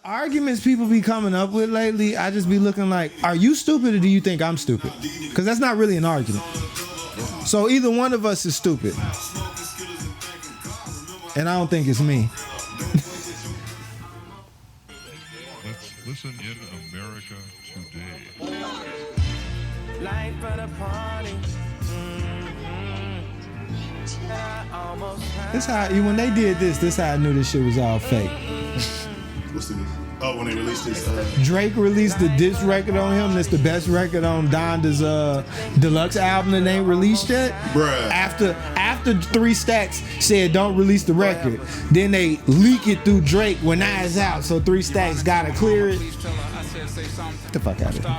Arguments people be coming up with lately, I just be looking like, are you stupid or do you think I'm stupid? Because that's not really an argument. So either one of us is stupid. And I don't think it's me. Let's listen in America today. Life at a party. This how when they did this how I knew this shit was all fake. What's the? Oh, when they released this. Drake released the diss record on him. That's the best record on Donda's deluxe album that ain't released yet. Bruh. After 3 Stacks said don't release the record, then they leak it through Drake when now it's out. So 3 Stacks gotta clear it. Get the fuck out of here.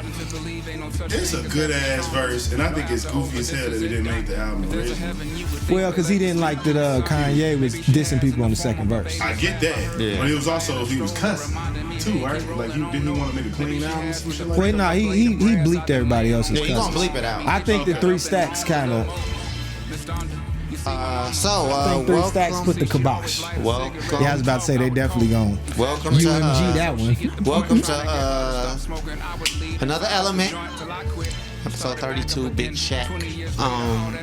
It's a good ass verse, and I think it's goofy as hell that it didn't make the album originally. Well, because he didn't like that Kanye was dissing people on the second verse. I get that, Yeah. but it was also he was cussing too, right? Like he didn't want to make a clean album or some shit like Wait, that. no, he bleeped everybody else's Yeah, you gonna cusses. bleep it out. I think the 3 Stacks kind of. I think 3 Stacks put the kibosh. Welcome. Yeah, I was about to say they definitely gonna Welcome UMG to that one. welcome to another element. Episode 32, Big Shaq.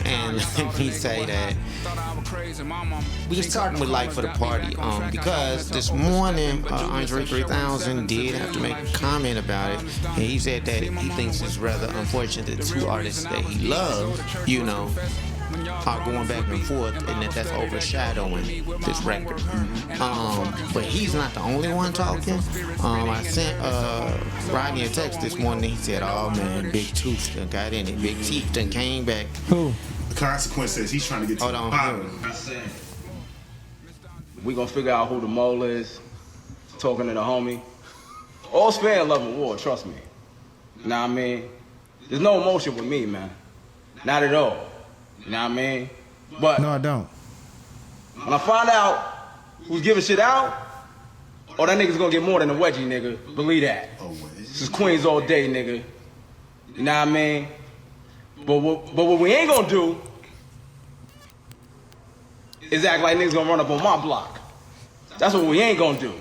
And let me say that we starting with Life for the Party. Because this morning, Andre 3000 did have to make a comment about it. And he said that he thinks it's rather unfortunate that 2 artists that he loves, are going back and forth, and that's overshadowing this record. But he's not the only one talking. I sent Rodney a text this morning. He said, "Oh man, Big Tooth done got in it. Big Teeth done came back." Who? The Consequence says he's trying to get to Hold the on. bottom. We gonna figure out who the mole is. Talking to the homie. All's fair in love and war, trust me. Know what I mean? There's no emotion with me, man. Not at all. You know what I mean? But No, I don't. when I find out who's giving shit out, oh, that nigga's gonna get more than a wedgie, nigga. Believe that. Oh, wait. This is Queens all day, nigga. You know what I mean? But what we ain't gonna do is act like niggas gonna run up on my block. That's what we ain't gonna do.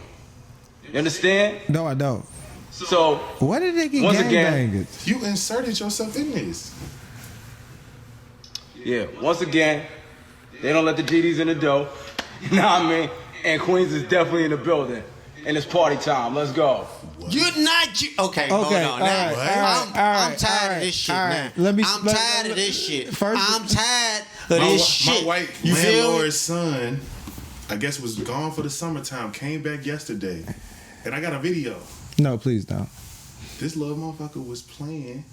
You understand? No, I don't. So, What did they get Once again- gangbangers? You inserted yourself in this. yeah, once again, they don't let the GDs in the dough. You know what I mean? And Queens is definitely in the building. And it's party time. Let's go. You're not. Okay, hold Okay, on. all Now, right, I'm tired of this shit. all Now. right. Let me- I'm let- tired let- of this shit. first- I'm tired of My this shit. white You feel me? landlord's son, I guess, was gone for the summertime. Came back yesterday, and I got a video. No, please don't. This little motherfucker was playing.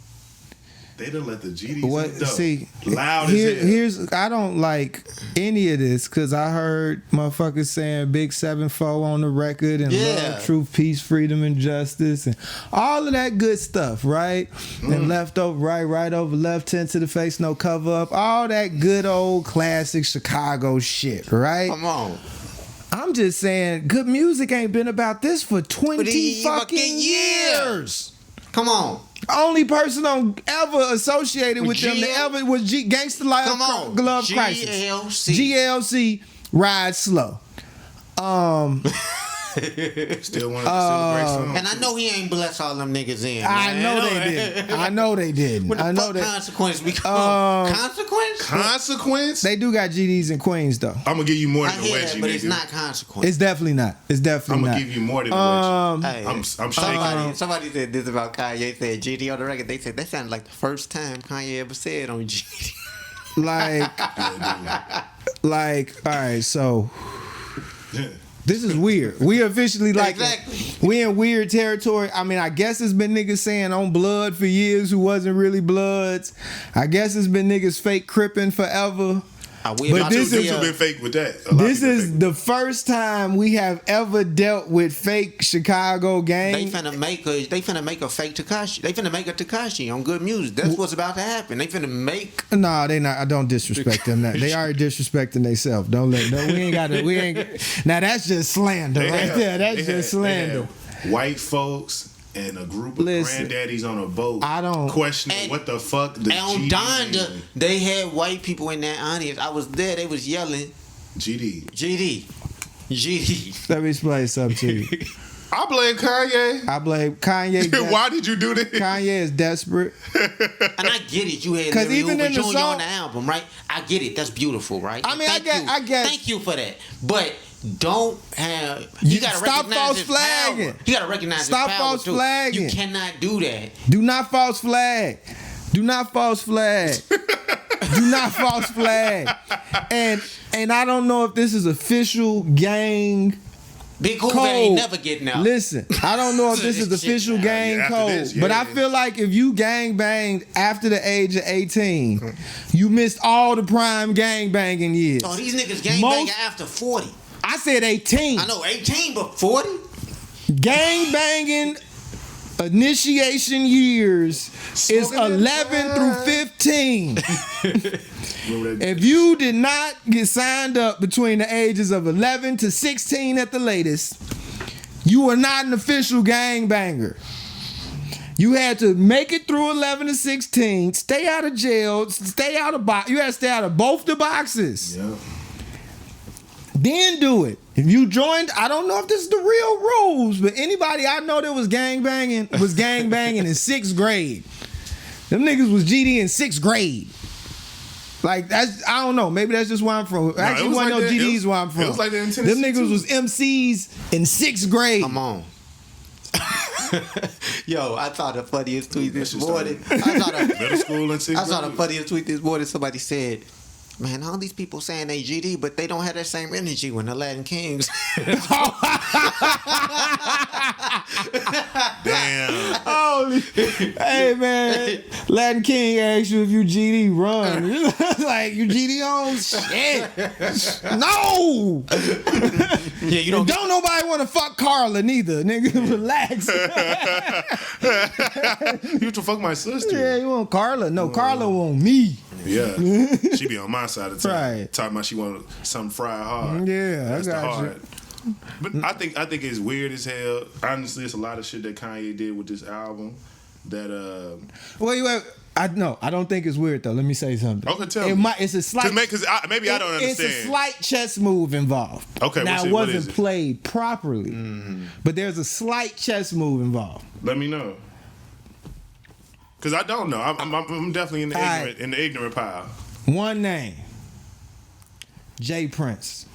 They done let the GDs What? in the dough. See, Loud as hell. here's I don't like any of this because I heard motherfuckers saying Big 7-4 on the record and Yeah. love, truth, peace, freedom, and justice and all of that good stuff, right? And left over right over left, 10 to the face, no cover up, all that good old classic Chicago shit, right? Come on. I'm just saying, good music ain't been about this for 20 fucking fucking years. Come on. Only person ever associated with them that GL? ever was Gangsta Life Come on. Glove Crisis. GLC. GLC Ride Slow. Still one of the great songs. And I know he ain't blessed all them niggas in. I man. know they didn't. I know they didn't. What the I know fuck that consequence become? Consequence? Consequence? they do got GDs in Queens though. I'm gonna give you more I than a hear wedgie, that, but nigga. it's not consequence. It's definitely not. It's I'm definitely gonna not. give you more than a wedgie. Hey, I'm shaking. somebody said this about Kanye. Said GD on the record. They said that sounded like the first time Kanye ever said on GD. Like, all right, so this is weird. We officially Exactly. we in weird territory. I mean, I guess it's been niggas saying on blood for years who wasn't really bloods. I guess it's been niggas fake cripping forever. But this This is have been fake with that. A lot of This people is fake. the first time we have ever dealt with fake Chicago They gang. finna make a fake Tekashi. They finna make a Tekashi on good music. That's what's about to happen. They finna make. No, they not. I don't disrespect them. They already disrespecting themselves. Don't let. No, we ain't got to. We ain't. Now that's just slander They right have- there. That's they just have- they slander. have white folks and a group of Listen, granddaddies on a boat. I don't- questioning And- what the fuck the And on GD Donda, mean. they had white people in that audience. I was there. They was yelling, GD. GD. Let me explain something to you. I blame Kanye. I blame Kanye. Why did you do this? Kanye is desperate. And I get it. You had 'Cause Larry even Hoover in the Jr. song- on the album, right? I get it. That's beautiful, right? I mean, I Thank get- Thank you for that. But don't have. You gotta Stop recognize false his flagging. power. You gotta recognize Stop his power false too. flagging. You cannot do that. Do not false flag. Do not false flag. Do not false flag. And I don't know if this is official gang Big Hoover code. ain't never getting out. Listen, I don't know if this is This shit official now. gang Yeah, after code, this, yeah, but I yeah. feel like if you gang banged after the age of 18, you missed all the prime gang banging years. Oh, these niggas gang Most- banging after 40. I said 18. I know 18, but 40? Gang banging initiation years is Smoking 11 through 15. Remember that? If you did not get signed up between the ages of 11 to 16 at the latest, you are not an official gang banger. You had to make it through 11 to 16, stay out of jail, stay out of box. You had to stay out of both the boxes. Yeah. Then do it. If you joined, I don't know if this is the real rules, but anybody I know that was gang banging in 6th grade. Them niggas was GD in 6th grade. Like that's I don't know. Maybe that's just where I'm from. Actually, it was one like of that. GDs It was- where I'm from. it was like that in Them Tennessee, niggas too. was MCs in 6th grade. Come on. Yo, I saw the funniest tweet this That shit morning. started Middle school and 6th I saw the grade. funniest tweet this morning. Somebody said, man, all these people saying they GD, but they don't have that same energy when the Latin Kings. Damn. Holy, hey man, Latin King asked you if you GD run. Like you GD on shit. No. Yeah, you Don't don't. nobody want to fuck Carla neither, nigga. Relax. You used to fuck my sister. Yeah, you want Carla? No, Carla want me. Yeah. She be on my side of the time. Right. Talking about she wanted something fried hard. Yeah, That's I the got you. hard. But I think it's weird as hell. Honestly, it's a lot of shit that Kanye did with this album that Wait. I don't think it's weird though. Let me say something. Okay, tell me. It's a slight. maybe I don't understand. It's a slight chess move involved. Okay, now what it is wasn't it? played properly, but there's a slight chess move involved. Let me know. Cause I don't know. I'm definitely in the Alright. ignorant pile. One name, Jay Prince.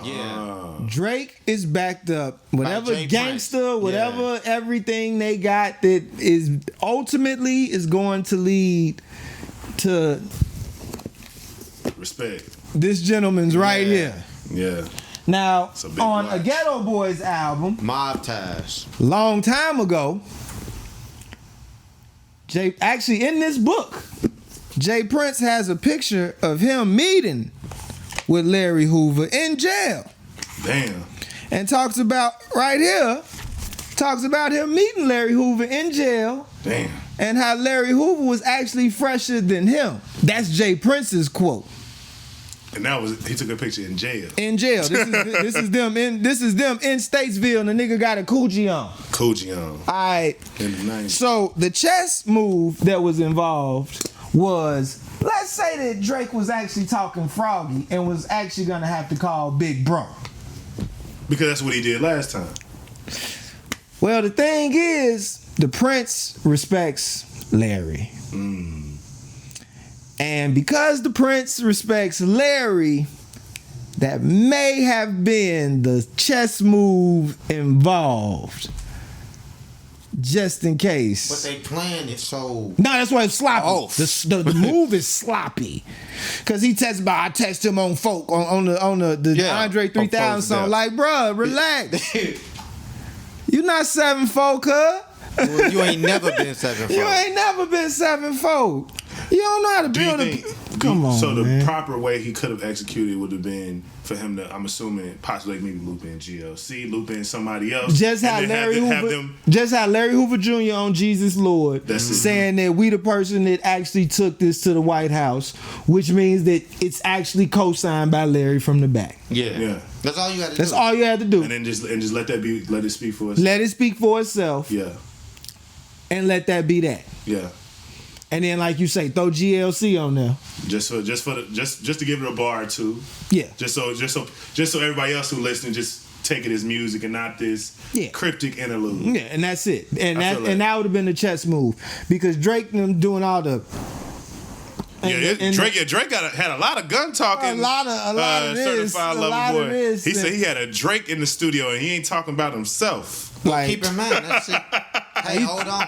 Yeah. Drake is backed up. Whatever Jay gangster, Prince. whatever everything they got that is ultimately is going to lead to Respect. this gentleman's right here. Yeah. Now, It's a big on a watch. Ghetto Boys album, Mob ties. long time ago, actually in this book, Jay Prince has a picture of him meeting with Larry Hoover in jail. Damn. And talks about him meeting Larry Hoover in jail Damn. and how Larry Hoover was actually fresher than him. That's Jay Prince's quote. And he took a picture in jail. In jail. This is them in Statesville and the nigga got a coochie on. Coochie on. Alright. In the 90s. So the chess move that was involved was, let's say that Drake was actually talking froggy and was actually gonna have to call Big Bro. Because that's what he did last time. Well, the thing is, the Prince respects Larry. And because the Prince respects Larry, that may have been the chess move involved. Just in case. But they playing it so. No, that's why it's sloppy. Oh. The move is sloppy. Cause he texts about I text him on folk on the Yeah, Andre on 3000 folk, song. yeah. Like, bruh, relax. You not 7'4", huh? Well, you ain't never been 7'4". You ain't never been 7'4". You don't know how to Do you build a. think? Come on, So the man. proper way he could have executed would have been for him to, I'm assuming, possibly maybe loop in GLC, loop in somebody else. Just how and then Larry have Hoover, them. just how Larry Hoover Jr. on Jesus Lord, That's it. saying that we the person that actually took this to the White House, which means that it's actually co-signed by Larry from the back. Yeah. Yeah. That's all you got to do. That's all you had to do. And then just let it speak for us. Let it speak for itself, Yeah. and let that be that. Yeah. And then, like you say, throw GLC on there. Just to give it a bar or two. Yeah. Just so everybody else who listening just take it as music and not this cryptic interlude. Yeah, and that's it. And I feel like- that would have been the chess move because Drake them doing all the. Drake had a lot of gun talking. A lot of this, certified a lover lot boy. of this, He said and- he had a Drake in the studio and he ain't talking about himself. Like, Keep in mind, that's it. Hey, hold on.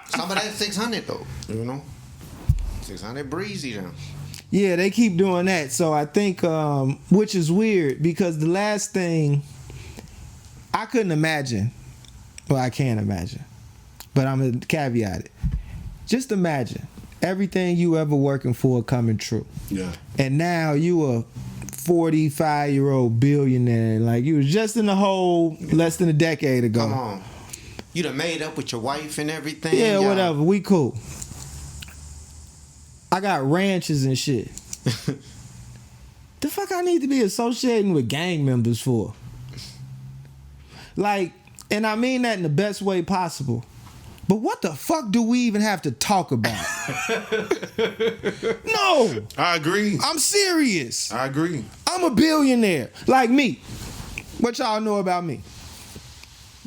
Some of that 600 though, you know. 600 breezy down. yeah, they keep doing that. So I think, which is weird because the last thing I couldn't imagine. Well, I can't imagine, but I'm gonna caveat it. Just imagine everything you ever working for coming true. Yeah. And now you a 45-year-old billionaire. Like you was just in the hole less than a decade ago. Come on. You done made up with your wife and everything. Yeah, y'all. whatever. We cool. I got ranches and shit. The fuck I need to be associating with gang members for? Like, and I mean that in the best way possible. But what the fuck do we even have to talk about? No, I agree. I'm serious. I agree. I'm a billionaire. Like me. What y'all know about me?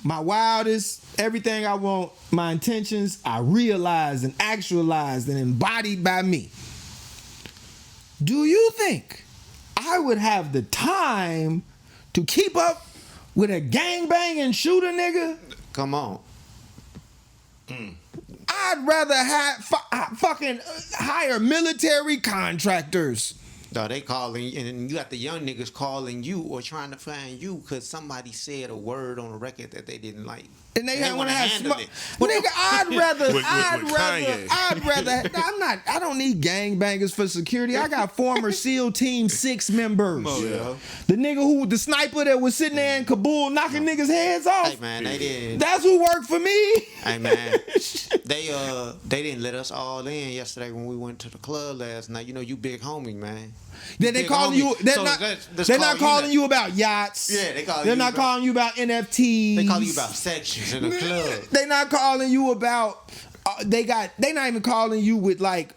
My wildest, everything I want, my intentions are realized and actualized and embodied by me. Do you think I would have the time to keep up with a gangbanging shooter nigga? Come on. I'd rather fucking hire military contractors. No, they calling, and you got the young niggas calling you or trying to find you because somebody said a word on a record that they didn't like. And they want wanna to have handle smoke. it. Nigga, With Kanye. I don't need gangbangers for security. I got former SEAL Team 6 members. Yeah. The nigga the sniper that was sitting there in Kabul knocking niggas' heads off. Hey man, they didn't. That's who worked for me. Hey man, they didn't let us all in yesterday when we went to the club last night. You know, you big homie, man. Then they Big calling homie. you. They're So not. let's They're call not you calling that. you about yachts. Yeah, they calling They're you not about- calling you about NFTs. They calling you about sections in the club. They not calling you about. They not even calling you with like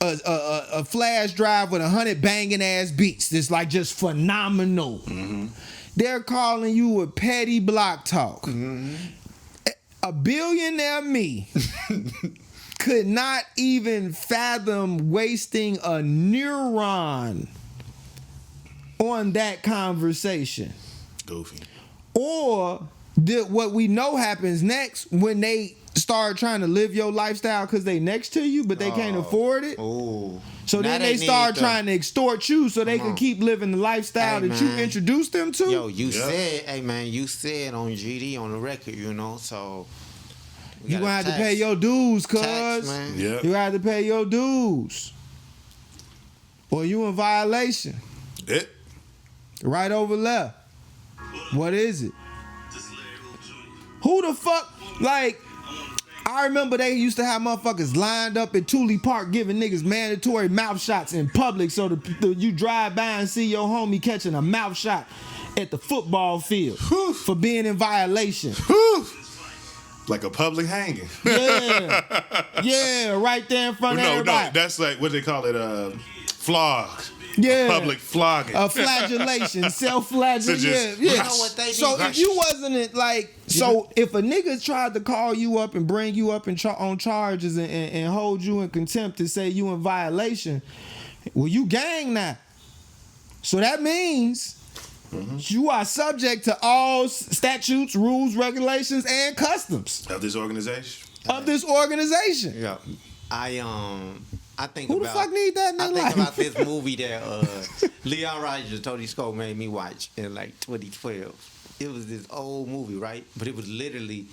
a flash drive with 100 banging ass beats. That's like just phenomenal. Mm-hmm. They're calling you with petty block talk. Mm-hmm. A billionaire me could not even fathom wasting a neuron on that conversation. Goofy. Or what we know happens next when they start trying to live your lifestyle because they next to you, but they can't afford it. Oh, So now then they need start to- trying to extort you so they Come can on. keep living the lifestyle Hey, that you man. introduced them to. Yo, you Yeah. said, hey man, you said on GD on the record, you know, so we you gotta gonna have to tax- pay your dues, cuz. tax, man. Yeah. You gonna have to pay your dues. Or you in violation. It. Right over left. What is it? Who the fuck? Like, I remember they used to have motherfuckers lined up at Thule Park giving niggas mandatory mouth shots in public so you drive by and see your homie catching a mouth shot at the football field for being in violation. Whew. Like a public hanging. Yeah. Yeah, right there in front of No, everybody. that's like what they call it, flog. Yeah. Public flogging. A flagellation, self-flagellation. So Yeah, just- yeah. You know what they So do? if you wasn't like, so if a nigga tried to call you up and bring you up on charges and hold you in contempt and say you in violation, well, you gang now. So that means you are subject to all statutes, rules, regulations, and customs Of this organization. of this organization. Yeah, I think Who the about, fuck need that in I their think life? about this movie that Leon Rogers and Tony Scott made me watch in like 2012. It was this old movie, right? But it was literally,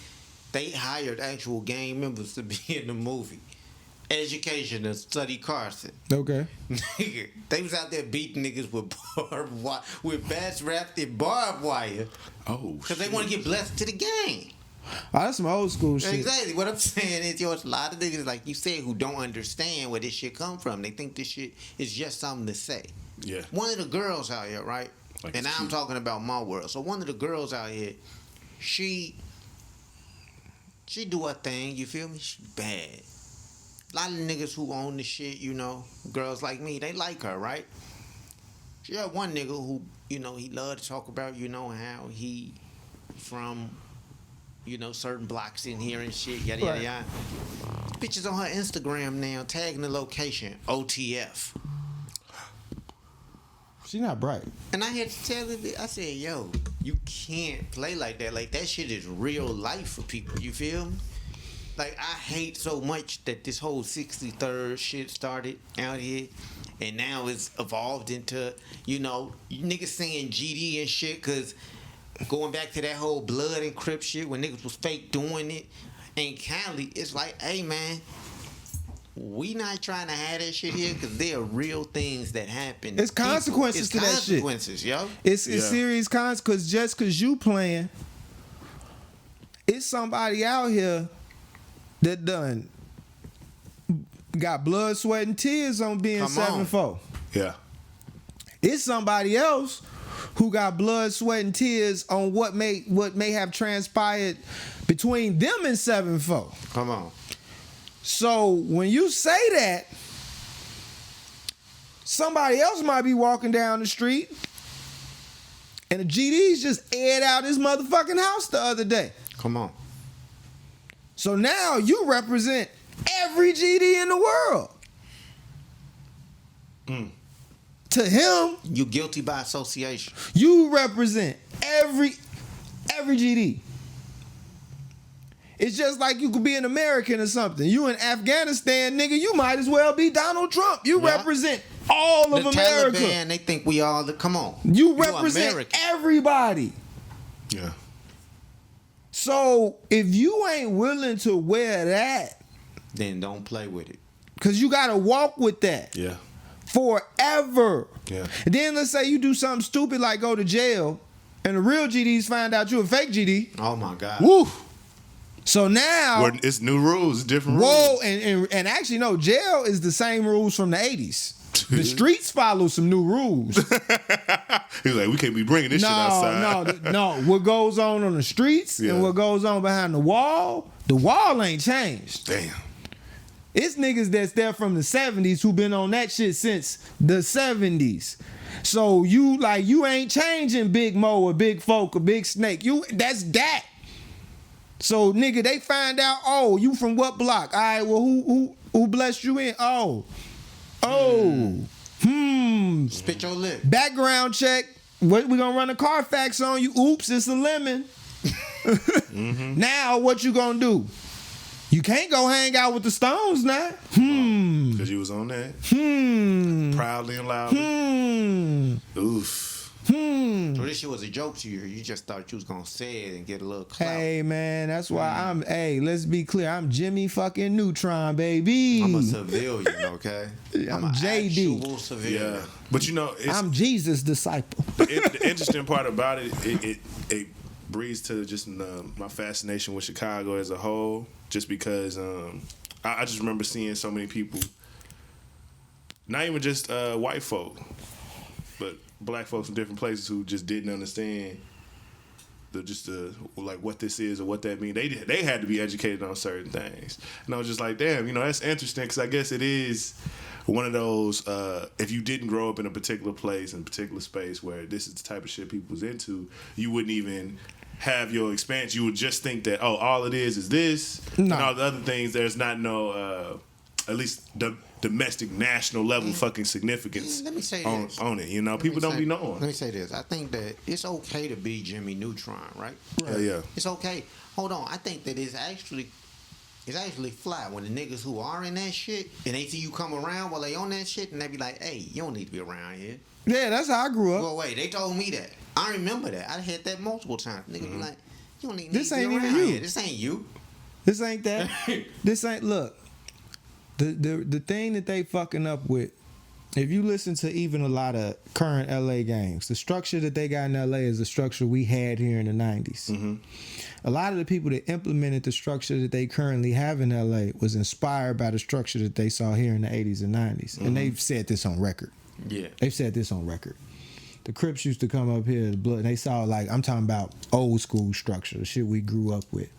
they hired actual gang members to be in the movie. Education and Study Carson. Okay. Nigga, they was out there beating niggas with barbed wire, with bats wrapped in barbed wire, Oh, because they want to get blessed to the game. Oh, that's some old school shit. Exactly. What I'm saying is, yo, it's a lot of niggas, like you said, who don't understand where this shit come from. They think this shit is just something to say. Yeah. One of the girls out here, right? Like and it's now I'm cute. talking about my world. So one of the girls out here, she do her thing, you feel me? She bad. A lot of niggas who own the shit, you know, girls like me, they like her, right? Yeah, one nigga who, he loved to talk about, how he from, certain blocks in here and shit, yada, yada, yada. Bitches on her Instagram now tagging the location, OTF. She not bright. And I had to tell her, I said, yo, you can't play like that. Like, that shit is real life for people, you feel me? Like, I hate so much that this whole 63rd shit started out here. And now it's evolved into, niggas saying GD and shit, because going back to that whole blood and Crip shit when niggas was fake doing it in Cali, it's like, hey, man, we not trying to have that shit here because there are real things that happen. It's consequences to that shit. Consequences, yo. It's serious consequences. Just because you playing, it's somebody out here that done got blood, sweat, and tears on being 7'4". Yeah. It's somebody else who got blood, sweat, and tears on what may have transpired between them and 7'4". Come on. So when you say that, somebody else might be walking down the street and the GDs just aired out his motherfucking house the other day. Come on. So now you represent every GD in the world. To him, You guilty by association. you represent every GD. It's just like you could be an American or something. You in Afghanistan, nigga, you might as well be Donald Trump. You represent all of the America. Taliban, they think we all come on. You represent American. everybody. Yeah. So if you ain't willing to wear that, Then don't play with it. because you got to walk with that Yeah. forever. Yeah. And then let's say you do something stupid like go to jail and the real GDs find out you a fake GD. Oh my God. Woo. So now, Where it's new rules, different whoa, rules. and actually no, jail is the same rules from the 80s. The streets follow some new rules. He's like, we can't be bringing this shit outside. No. What goes on the streets Yeah. and what goes on behind the wall ain't changed. Damn. It's niggas that's there from the 70s who been on that shit since the 70s. So you ain't changing Big Mo or Big Folk or Big Snake. That's that. So nigga, they find out, oh, you from what block? All right, well, who blessed you in? Spit your lip. Background check. What we gonna run a Carfax on you? Oops, it's a lemon. Now what you gonna do? You can't go hang out with the Stones now. Because you was on that. Proudly and loudly. Oof. So this shit was a joke to you. You just thought you was gonna say it and get a little clout. Hey man, that's why let's be clear. I'm Jimmy fucking Neutron, baby. I'm a civilian, okay? I'm an JD. actual civilian. Yeah. But I'm Jesus' disciple. the interesting part about it breeds to just my fascination with Chicago as a whole. Just because I just remember seeing so many people, not even just white folk, but black folks from different places who just didn't understand like what this is or what that means. They had to be educated on certain things, and I was just like, damn, that's interesting because I guess it is one of those. If you didn't grow up in a particular place in a particular space where this is the type of shit people was into, you wouldn't even have your experience. You would just think that all it is this, and all the other things. There's not no at least the domestic national level fucking significance Let me say on it. People don't be knowing. Let me say this. I think that it's okay to be Jimmy Neutron, right? Yeah. It's okay. Hold on. I think that it's actually fly when the niggas who are in that shit and they see you come around while they on that shit and they be like, hey, you don't need to be around here. Yeah, that's how I grew up. Well, wait, they told me that. I remember that. I had that multiple times. Niggas be like, you don't need This to be ain't even around you. here. This ain't you. This ain't that. This ain't look. The thing that they fucking up with, if you listen to even a lot of current LA gangs, the structure that they got in LA is the structure we had here in the 90s. A lot of the people that implemented the structure that they currently have in LA was inspired by the structure that they saw here in the 80s and 90s. And they've said this on record. Yeah. They've said this on record. The Crips used to come up here, the blood. They saw, like, I'm talking about old school structure, the shit we grew up with.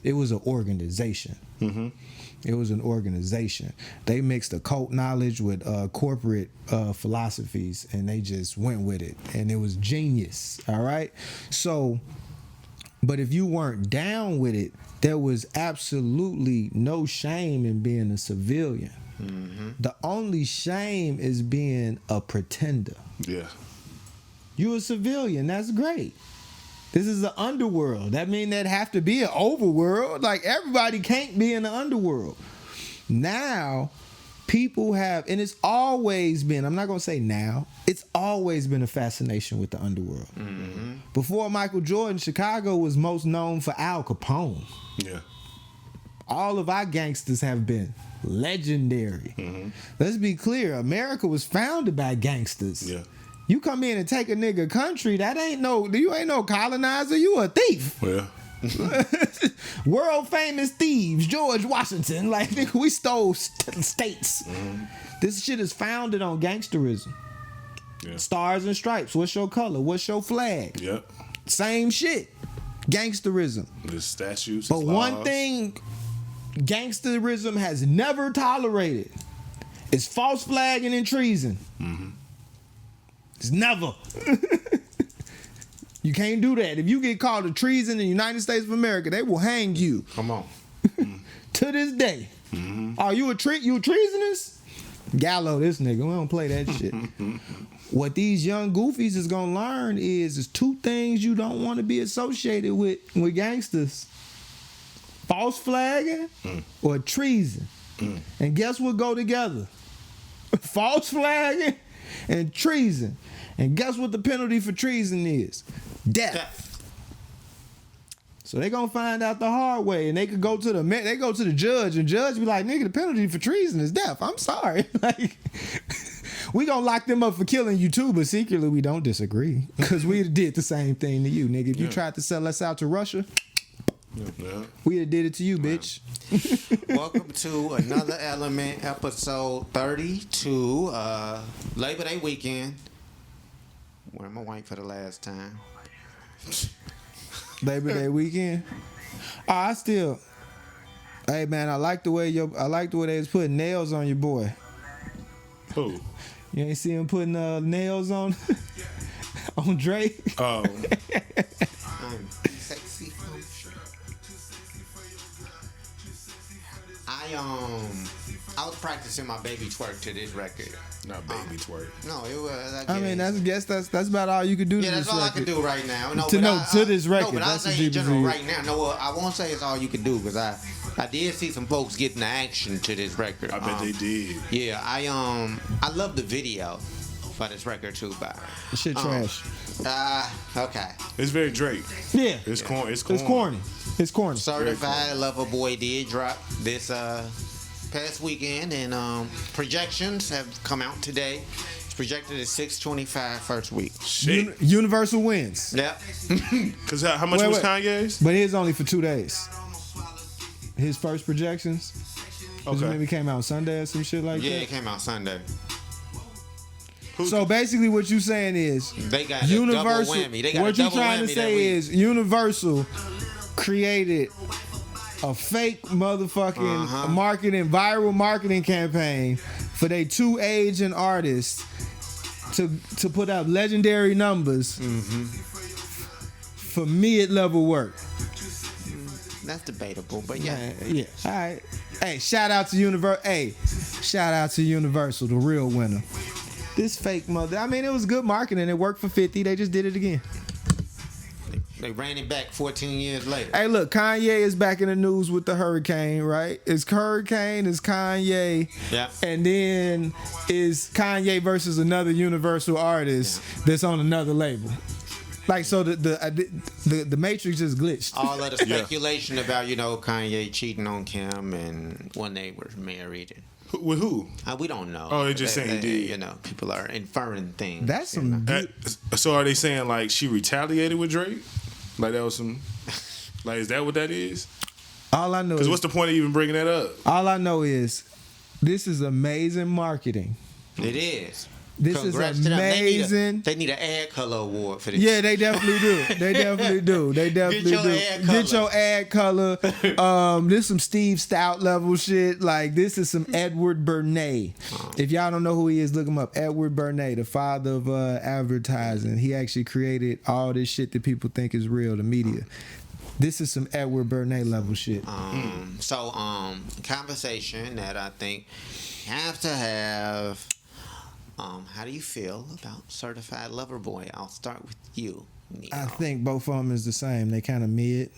It was an organization. Mm-hmm. It was an organization. They mixed occult knowledge with corporate philosophies, and they just went with it. And it was genius, all right? So, but if you weren't down with it, there was absolutely no shame in being a civilian. Mm-hmm. The only shame is being a pretender. Yeah. You a civilian, that's great. This is the underworld. That mean there'd have to be an overworld. Like, everybody can't be in the underworld. Now, people have, and it's always been, I'm not going to say now, it's always been a fascination with the underworld. Mm-hmm. Before Michael Jordan, Chicago was most known for Al Capone. Yeah. All of our gangsters have been legendary. Mm-hmm. Let's be clear, America was founded by gangsters. Yeah. You come in and take a nigga country, you ain't no colonizer, you a thief. Well. World famous thieves, George Washington. Like, nigga, we stole states. Mm-hmm. This shit is founded on gangsterism. Yeah. Stars and stripes. What's your color? What's your flag? Yep. Same shit. Gangsterism. The statutes. But one laws. thing gangsterism has never tolerated is false flagging and treason. Mm-hmm. It's never. You can't do that. If you get called a treason in the United States of America, they will hang you. Come on. To this day. Mm-hmm. Are you a treasonous? Gallo this nigga. We don't play that shit. What these young goofies is gonna learn is two things you don't want to be associated with gangsters. False flagging or treason. And guess what go together? False flagging and treason. And guess what the penalty for treason is? Death. So they gonna find out the hard way, and they could go to the judge, and judge be like, nigga, the penalty for treason is death. I'm sorry. Like, we gonna lock them up for killing you too, but secretly we don't disagree. Cause we did the same thing to you, nigga. If you tried to sell us out to Russia, we'd have did it to you, bitch. Welcome to another Element, episode 32, Labor Day weekend. Wearing my white for the last time. Labor Day weekend. Hey man, I like the way they was putting nails on your boy. Who? You ain't see him putting nails on Drake? Oh. I'm sexy. I was practicing my baby twerk to this record. Not baby twerk. No, it was. I mean, that's about all you could do. Yeah, to that's this all record. I can do right now. No, To this record. No, but I'll That's say the in general deep right now. No, I won't say it's all you can do because I did see some folks getting the action to this record. I bet they did. Yeah, I love the video for this record too. But This shit trash. Okay. It's very Drake. Yeah. It's corny. It's corny. It's corny. Certified Lover Boy did drop this past weekend, and projections have come out today. It's projected at 625 first week. Shit. Universal wins. Yep. Because how much was Kanye's? But his only for 2 days. His first projections. Okay. Maybe came out Sunday or some shit like Yeah, that. it came out Sunday. So basically, what you saying is They got a Universal. double whammy. They got What a you double trying to whammy that say week. is Universal created a fake motherfucking marketing, viral marketing campaign for their 2 aging artists to put out legendary numbers for mid-level work. That's debatable, but yeah. Yeah. All right. Hey, shout out to Universal. Hey, shout out to Universal, the real winner. This fake mother. I mean, it was good marketing. It worked for 50. They just did it again. They ran it back 14 years later. Hey, look, Kanye is back in the news with the hurricane, right? It's hurricane, it's Kanye, Yeah. and then is Kanye versus another Universal artist that's on another label. Like, so the Matrix just glitched. All of the speculation about, Kanye cheating on Kim and when they were married. With who? We don't know. Oh, they're just saying he did. People are inferring things. That's some. So are they saying like she retaliated with Drake? Like that was some. Like, is that what that is? All I know. Because what's the point of even bringing that up? All I know is this is amazing marketing. It is. This Congrats is to them. amazing. They need an ad color award for this. Yeah, they definitely do. They definitely do. They definitely Get your do. ad color. Get your ad color. This some Steve Stout level shit. Like, this is some Edward Bernays. If y'all don't know who he is, look him up. Edward Bernays, the father of advertising. He actually created all this shit that people think is real, the media. This is some Edward Bernays level shit. So, conversation that I think have to have. How do you feel about Certified Lover Boy? I'll start with you, Neo. I think both of them is the same. They kind of mid.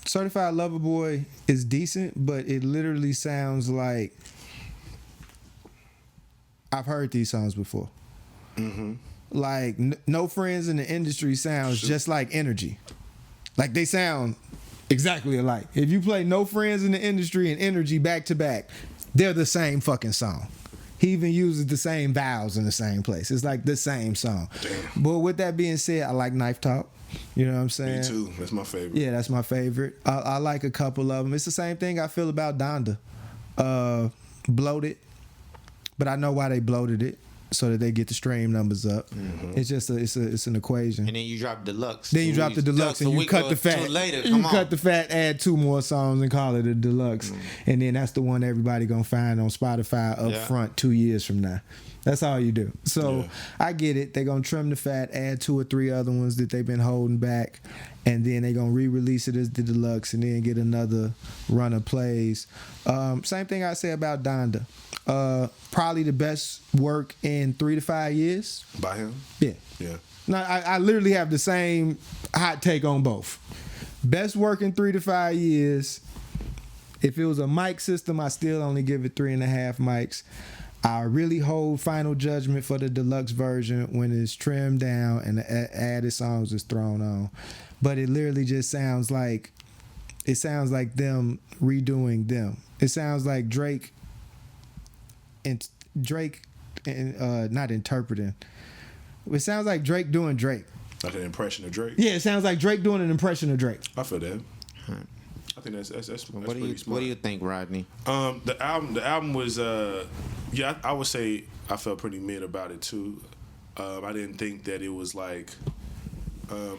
Certified Lover Boy is decent, but it literally sounds like I've heard these songs before. Mm-hmm. Like No Friends in the Industry sounds just like Energy. Like, they sound exactly alike. If you play No Friends in the Industry and Energy back to back, they're the same fucking song. He even uses the same vowels in the same place. It's like the same song. Damn. But with that being said, I like Knife Talk. You know what I'm saying? Me too. That's my favorite. Yeah, that's my favorite. I like a couple of them. It's the same thing I feel about Donda. Bloated. But I know why they bloated it. So that they get the stream numbers up. Mm-hmm. It's just it's an equation. And then you drop deluxe. Then you drop the deluxe and you cut the fat. Later. You cut the fat, add 2 more songs and call it a deluxe. And then that's the one everybody gonna find on Spotify up front 2 years from now. That's all you do. So I get it. They're gonna trim the fat, add 2 or 3 other ones that they've been holding back, and then they're gonna re-release it as the deluxe and then get another run of plays. Same thing I say about Donda. Probably the best work in 3 to 5 years. By him? Yeah. Yeah. No, I literally have the same hot take on both. Best work in 3 to 5 years. If it was a mic system, I still only give it 3.5 mics. I really hold final judgment for the deluxe version when it's trimmed down and the added songs is thrown on. But it literally just sounds like them redoing them. It sounds like Drake and not interpreting. It sounds like Drake doing Drake. Like an impression of Drake? Yeah, it sounds like Drake doing an impression of Drake. I feel that. I think that's pretty smart. What do you think, Rodney? The album was I would say I felt pretty mid about it too. I didn't think that it was like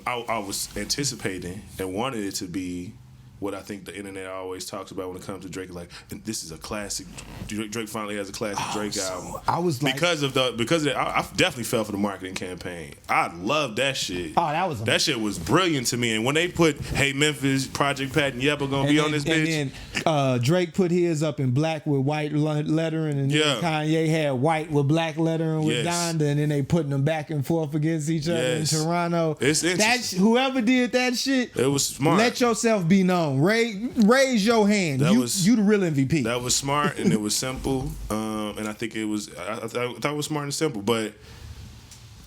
I was anticipating and wanted it to be what I think the internet always talks about when it comes to Drake. Like, and this is a classic. Drake finally has a classic Drake album. I was like, because of that, I definitely fell for the marketing campaign. I love that shit. Oh, that shit was brilliant to me. And when they put, "Hey Memphis, Project Pat and Yebba gonna be on this bitch," and then Drake put his up in black with white lettering, and then Kanye had white with black lettering with Donda, and then they putting them back and forth against each other in Toronto. It's interesting. Whoever did that shit, it was smart. Let yourself be known. Raise your hand. You the real MVP. That was smart and it was simple. And I think it was. I thought it was smart and simple. But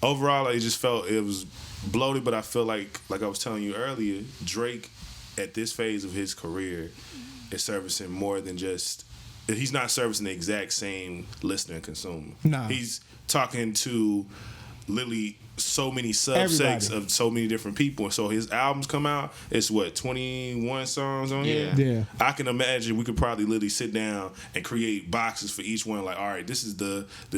overall, I just felt it was bloated. But I feel like I was telling you earlier, Drake at this phase of his career is servicing more than just. He's not servicing the exact same listener and consumer. Nah. He's talking to literally so many subsets of so many different people. And so his albums come out, it's 21 songs on here? Yeah. I can imagine we could probably literally sit down and create boxes for each one. Like, all right, this is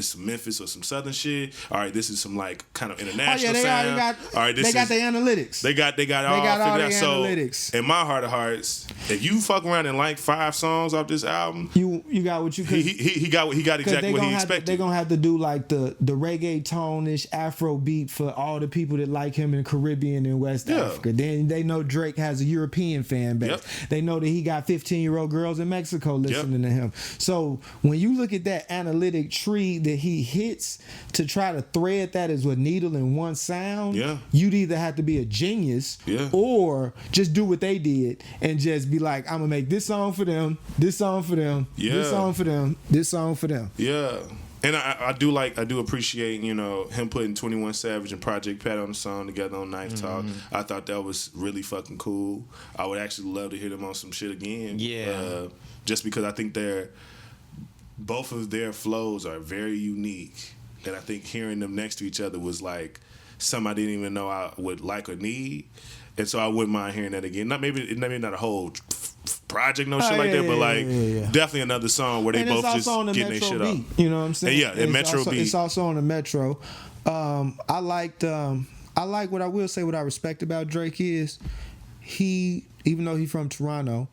some Memphis or some Southern shit. All right, this is some like kind of international sound. All right, they got the analytics. They got all the analytics. So in my heart of hearts, if you fuck around and like 5 songs off this album, you got what you could. He got exactly what he expected. They're gonna have to do like the reggaeton-ish Afro beat for all the people that like him in the Caribbean and West Africa. Then they know Drake has a European fan base. Yep. They know that he got 15-year-old girls in Mexico listening to him. So when you look at that analytic tree that he hits to try to thread that as a needle in one sound, you'd either have to be a genius or just do what they did and just be like, I'm gonna make this song for them, this song for them, this song for them, this song for them. Yeah. And I do appreciate, him putting 21 Savage and Project Pat on the song together on Knife Talk. I thought that was really fucking cool. I would actually love to hear them on some shit again. Yeah. Just because I think both of their flows are very unique. And I think hearing them next to each other was like something I didn't even know I would like or need. And so I wouldn't mind hearing that again. Maybe not a whole project, no shit like that, but like definitely another song where they both just getting their shit beat, up. You know what I'm saying? And Metro beat. It's also on the Metro. I like what I will say. What I respect about Drake is he, even though he's from Toronto,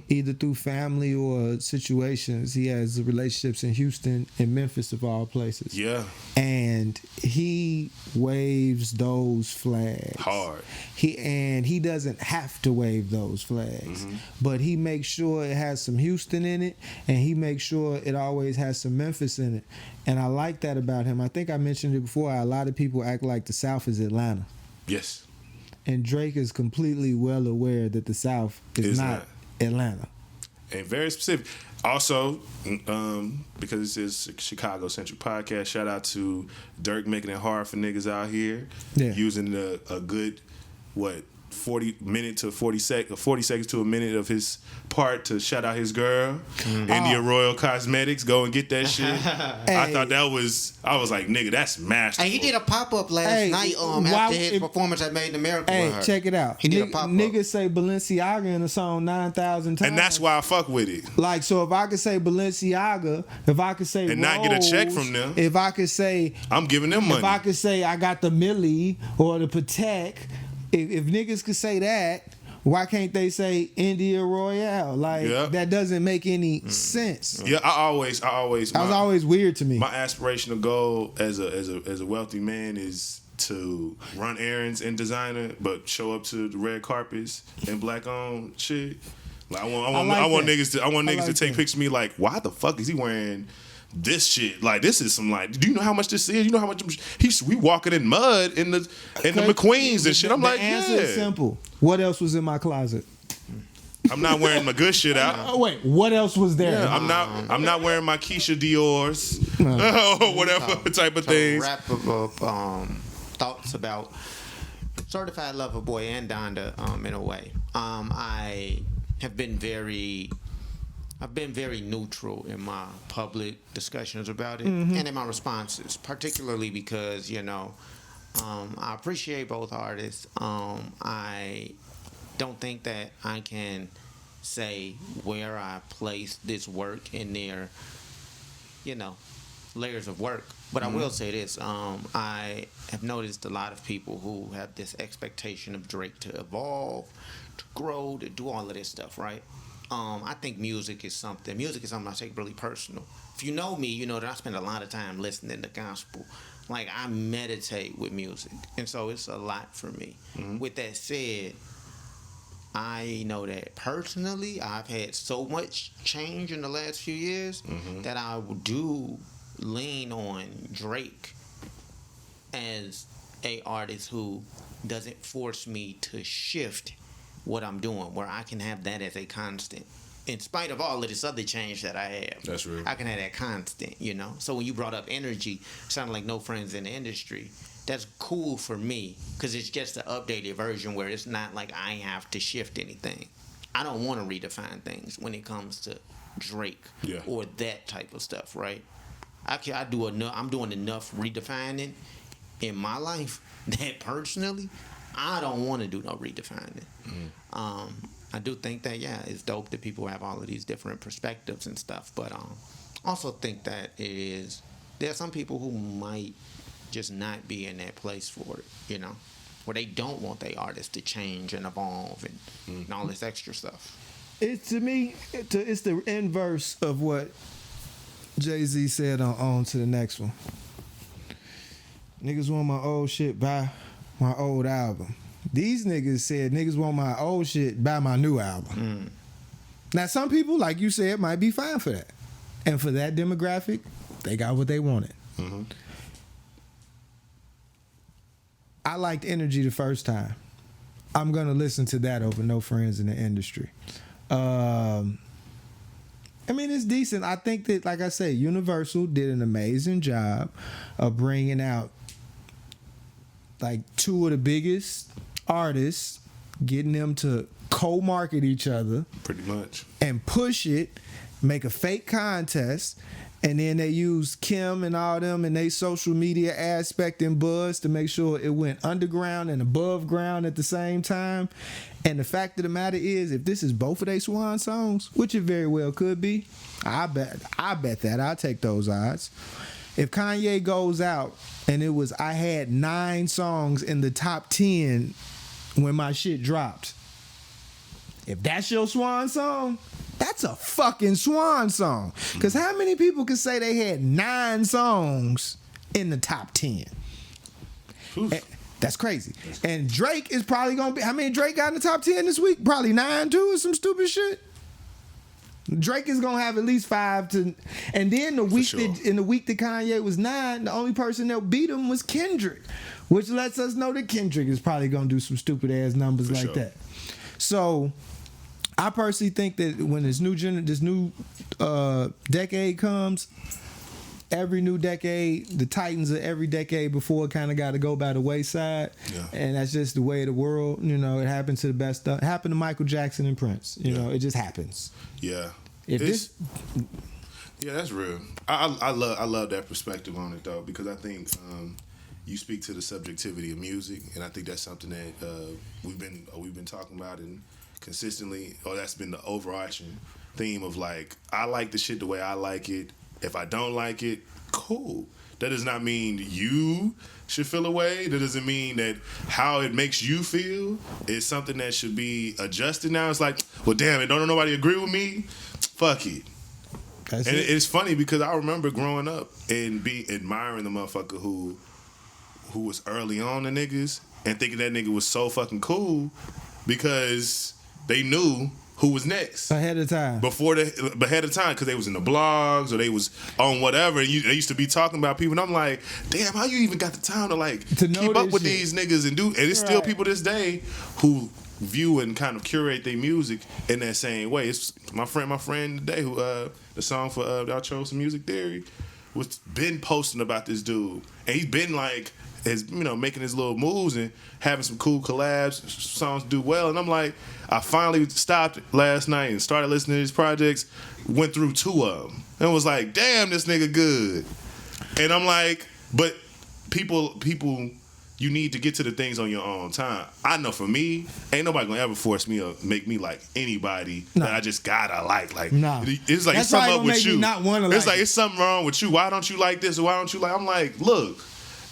either through family or situations, he has relationships in Houston and Memphis of all places. Yeah. And he waves those flags hard. He doesn't have to wave those flags, but he makes sure it has some Houston in it, and he makes sure it always has some Memphis in it. And I like that about him. I think I mentioned it before. A lot of people act like the South is Atlanta. Yes. And Drake is completely well aware that the South is not Atlanta. And very specific. Also, because this is a Chicago-centric podcast, shout out to Dirk making it hard for niggas out here. Yeah. Using a good, 40 seconds to a minute of his part to shout out his girl. India Royal Cosmetics, go and get that shit. I thought I was like, nigga, that's masterful. And he did a pop-up last night after his performance at Made in America with her. Check it out. He did a pop-up. Niggas say Balenciaga in a song 9,000 times. And that's why I fuck with it. Like, so if I could say Balenciaga, if I could say and Rose, not get a check from them, if I could say I'm giving them money. If I could say I got the Millie or the Patek, if niggas could say that, why can't they say India Royale? Like that doesn't make any sense. Yeah, I was always weird to me. My aspirational goal as a wealthy man is to run errands in designer, but show up to the red carpets and black owned shit. Like I want niggas to take pictures of me like, why the fuck is he wearing this shit? Like, this is some, like, do you know how much this is? You know how much we walking in mud in the McQueens and shit. I'm like, the answer is simple. What else was in my closet? I'm not wearing my good shit out. Oh wait, what else was there? Yeah, I'm not wearing my Keisha Dior's or whatever type of things. Wrap up thoughts about Certified Lover Boy and Donda in a way. I've been very neutral in my public discussions about it and in my responses, particularly because, I appreciate both artists. I don't think that I can say where I place this work in their, layers of work. But I will say this. I have noticed a lot of people who have this expectation of Drake to evolve, to grow, to do all of this stuff, right? I think music is something I take really personal. If you know me, you know that I spend a lot of time listening to gospel. Like, I meditate with music. And so it's a lot for me. With that said, I know that personally I've had so much change in the last few years that I do lean on Drake as a artist who doesn't force me to shift what I'm doing, where I can have that as a constant. In spite of all of this other change that I have. That's real. I can have that constant, So when you brought up energy, sounded like No Friends in the Industry. That's cool for me, because it's just an updated version where it's not like I have to shift anything. I don't want to redefine things when it comes to Drake or that type of stuff, right? I'm doing enough redefining in my life that personally, I don't want to do no redefining. I do think that, it's dope that people have all of these different perspectives and stuff, but also think that there are some people who might just not be in that place for it, where they don't want their artists to change and evolve and all this extra stuff. It's, to me, it's the inverse of what Jay-Z said on to the next one. Niggas want my old shit, buy my old album. These niggas said niggas want my old shit, buy my new album. Now, some people, like you said, might be fine for that. And for that demographic, they got what they wanted. I liked Energy the first time. I'm going to listen to that over No Friends in the Industry. It's decent. I think that, like I said, Universal did an amazing job of bringing out like two of the biggest artists, getting them to co-market each other. Pretty much. And push it, make a fake contest, And then they used Kim and all them and they social media aspect and buzz to make sure it went underground and above ground at the same time. And the fact of the matter is, if this is both of their swan songs, which it very well could be, I bet that I'll take those odds. If Kanye goes out and it was I had 9 songs in the top 10 when my shit dropped, if that's your swan song, that's a fucking swan song. Because how many people can say they had 9 songs in the top 10? That's crazy. And Drake is probably going to be... How many Drake got in the top 10 this week? Probably 9 too or some stupid shit. Drake is going to have at least 5 to... And then the week in the week that Kanye was 9, the only person that beat him was Kendrick. Which lets us know that Kendrick is probably going to do some stupid ass numbers like that. So... I personally think that when this new decade comes, every new decade, the titans of every decade before kind of got to go by the wayside, and that's just the way of the world. You know, it happens to the best stuff. It happened to Michael Jackson and Prince. You know, it just happens. Yeah. Yeah, that's real. I love that perspective on it though, because I think you speak to the subjectivity of music, and I think that's something that we've been talking about and consistently, that's been the overarching theme of like, I like the shit the way I like it. If I don't like it, cool. That does not mean you should feel a way. That doesn't mean that how it makes you feel is something that should be adjusted now. It's like, well, damn it, don't nobody agree with me? Fuck it. It's funny because I remember growing up and admiring the motherfucker who was early on the niggas and thinking that nigga was so fucking cool because they knew who was next ahead of time because they was in the blogs or they was on whatever, and they used to be talking about people, and I'm like, damn, how you even got the time to keep up with these niggas and it's still people this day who view and kind of curate their music in that same way. It's my friend today who the song for y'all chose some music theory was been posting about this dude, and he's been like making his little moves and having some cool collabs, songs do well. And I'm like, I finally stopped last night and started listening to his projects, went through 2 of them, and was like, damn, this nigga good. And I'm like, but people, you need to get to the things on your own time. I know for me, ain't nobody gonna ever force me or make me like anybody that I just gotta like. It's like, it's something up with you. It's like, it's something wrong with you. Why don't you like this or why don't you like? I'm like, look,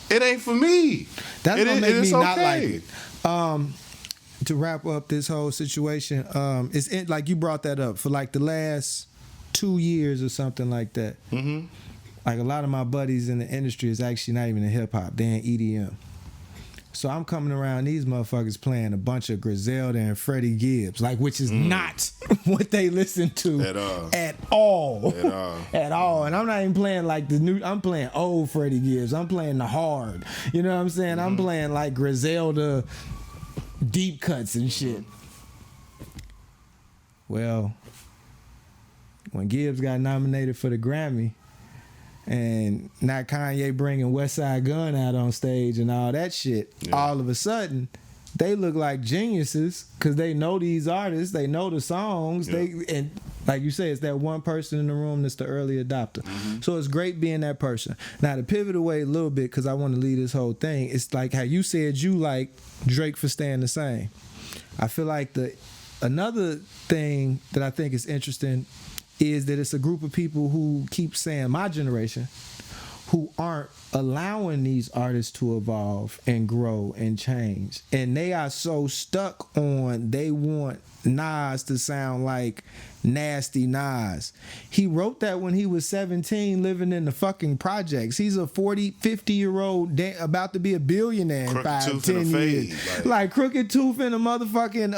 it ain't for me. That's gonna make me not like it. To wrap up this whole situation, it's like you brought that up for like the last 2 years or something like that. Mm-hmm. Like a lot of my buddies in the industry is actually not even in hip hop; they're in EDM. So I'm coming around these motherfuckers playing a bunch of Griselda and Freddie Gibbs, like, which is not what they listen to at all. And I'm not even playing like the new. I'm playing old Freddie Gibbs. I'm playing the hard. You know what I'm saying? I'm playing like Griselda deep cuts and shit. Well, when Gibbs got nominated for the Grammy, and not Kanye bringing West Side Gun out on stage and all that shit, all of a sudden, they look like geniuses because they know these artists, they know the songs, and like you say, it's that one person in the room that's the early adopter. So it's great being that person. Now, to pivot away a little bit, because I want to leave this whole thing, it's like how you said you like Drake for staying the same. I feel like another thing that I think is interesting is that it's a group of people who keep saying, my generation, who aren't allowing these artists to evolve and grow and change. And they are so stuck on, they want Nas to sound like Nasty Nas. He wrote that when he was 17, living in the fucking projects. He's a 40, 50-year-old about to be a billionaire in 5, 10 years. Like Crooked Tooth in a motherfucking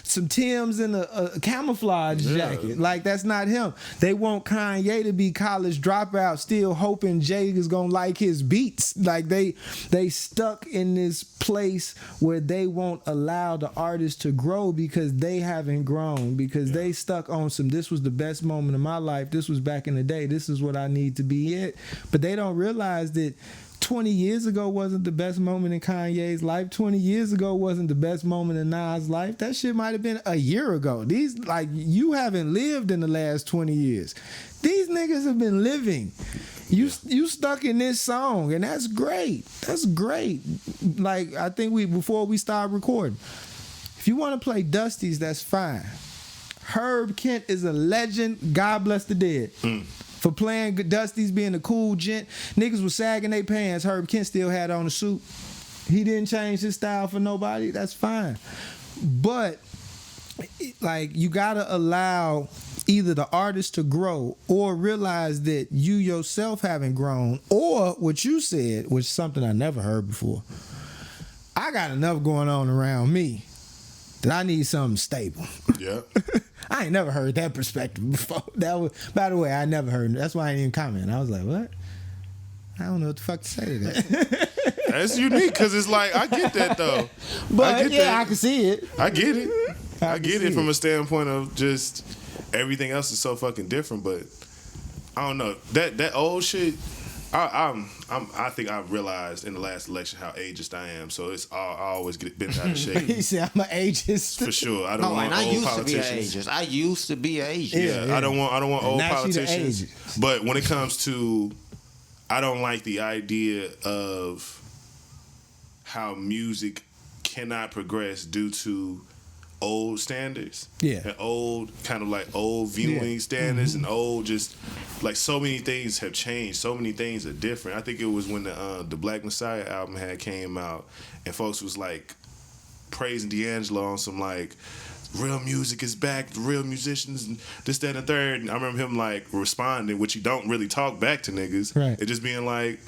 some Timbs in a camouflage jacket. Like, that's not him. They want Kanye to be college dropout, still hoping Jay is gonna like his beats. Like, they stuck in this place where they won't allow the artists to grow because they haven't grown, because they stuck on some, this was the best moment of my life, this was back in the day, this is what I need to be it. But they don't realize that 20 years ago wasn't the best moment in Kanye's life. 20 years ago wasn't the best moment in Nas' life. That shit might have been a year ago. These, like, you haven't lived in the last 20 years. These niggas have been living. You stuck in this song, and that's great. That's great. Like, I think before we start recording, if you want to play Dusty's, that's fine. Herb Kent is a legend. God bless the dead. For playing Dusty's, being a cool gent. Niggas was sagging their pants. Herb Kent still had on a suit. He didn't change his style for nobody. That's fine. But, like, you gotta allow either the artist to grow or realize that you yourself haven't grown, or what you said, which is something I never heard before. I got enough going on around me that I need something stable. Yeah. I ain't never heard that perspective before. That was, by the way, I never heard it. That's why I didn't even comment. I was like, what? I don't know what the fuck to say to that. That's unique because it's like, I get that though. But I can see it. I get it. I get it from it. a standpoint of just everything else is so fucking different. But I don't know, that old shit. I think I realized in the last election how ageist I am. So I always get bent out of shape. He said I'm an ageist for sure. I don't want old politicians. I used to be an ageist. Yeah. I don't want old now politicians. But when it comes to, I don't like the idea of how music cannot progress due to old standards. Yeah. And old, kind of like old viewing standards and old, just like so many things have changed. So many things are different. I think it was when the Black Messiah album came out and folks was like praising D'Angelo on some like, real music is back, the real musicians, and this, that, and the third. And I remember him like responding, which you don't really talk back to niggas. Right. It just being like,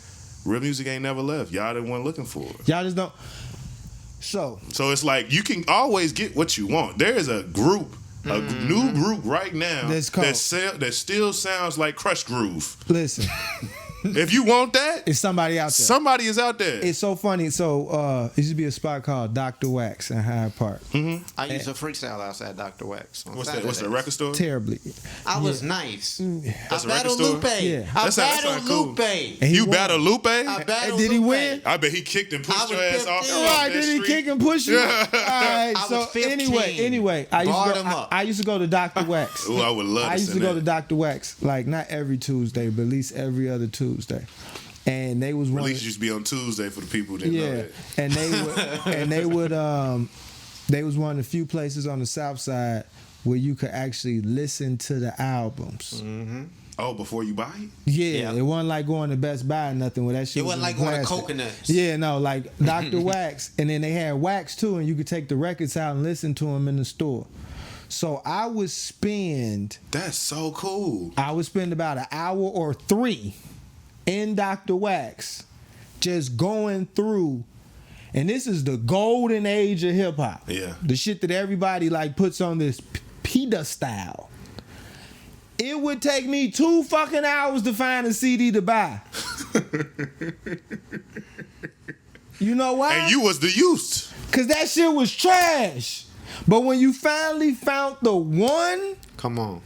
real music ain't never left. Y'all the one looking for it. Y'all just don't. So it's like you can always get what you want. There is a group, a new group right now that still sounds like Crush Groove. Listen. If you want that, it's somebody out there. Somebody is out there. It's so funny. So it used to be a spot called Dr. Wax in Hyde Park. I used to freestyle outside Dr. Wax. What's that? What's the record store? Terribly. I was nice. That's I a record battled store? Lupe. Yeah. I That battled sound cool. Lupe. And he You won. battled Lupe? I battled Did he Lupe. win? I bet he kicked and pushed I your was ass off 15. Right, that did he street. kick and push you? Yeah. All right, I so was 15. anyway, Barred him up. I used to go to Dr. Wax. Ooh, I would love to I used to send go that. to Dr. Wax, like not every Tuesday, but at least every other Tuesday. And they was one. Release used to be on Tuesday for the people who didn't know that. And they was one of the few places on the South Side where you could actually listen to the albums. Oh, before you buy it? Yeah, it wasn't like going to Best Buy or nothing where that shit It wasn't was like in going to plastic. Coconuts. Yeah, no, like Dr. Wax, and then they had Wax too, and you could take the records out and listen to them in the store. So I would spend That's so cool. about an hour or 3 in Dr. Wax, just going through, and this is the golden age of hip hop. Yeah. The shit that everybody like puts on this pedestal. It would take me 2 fucking hours to find a CD to buy. You know why? And you was the youth. Cause that shit was trash. But when you finally found the one, Come on.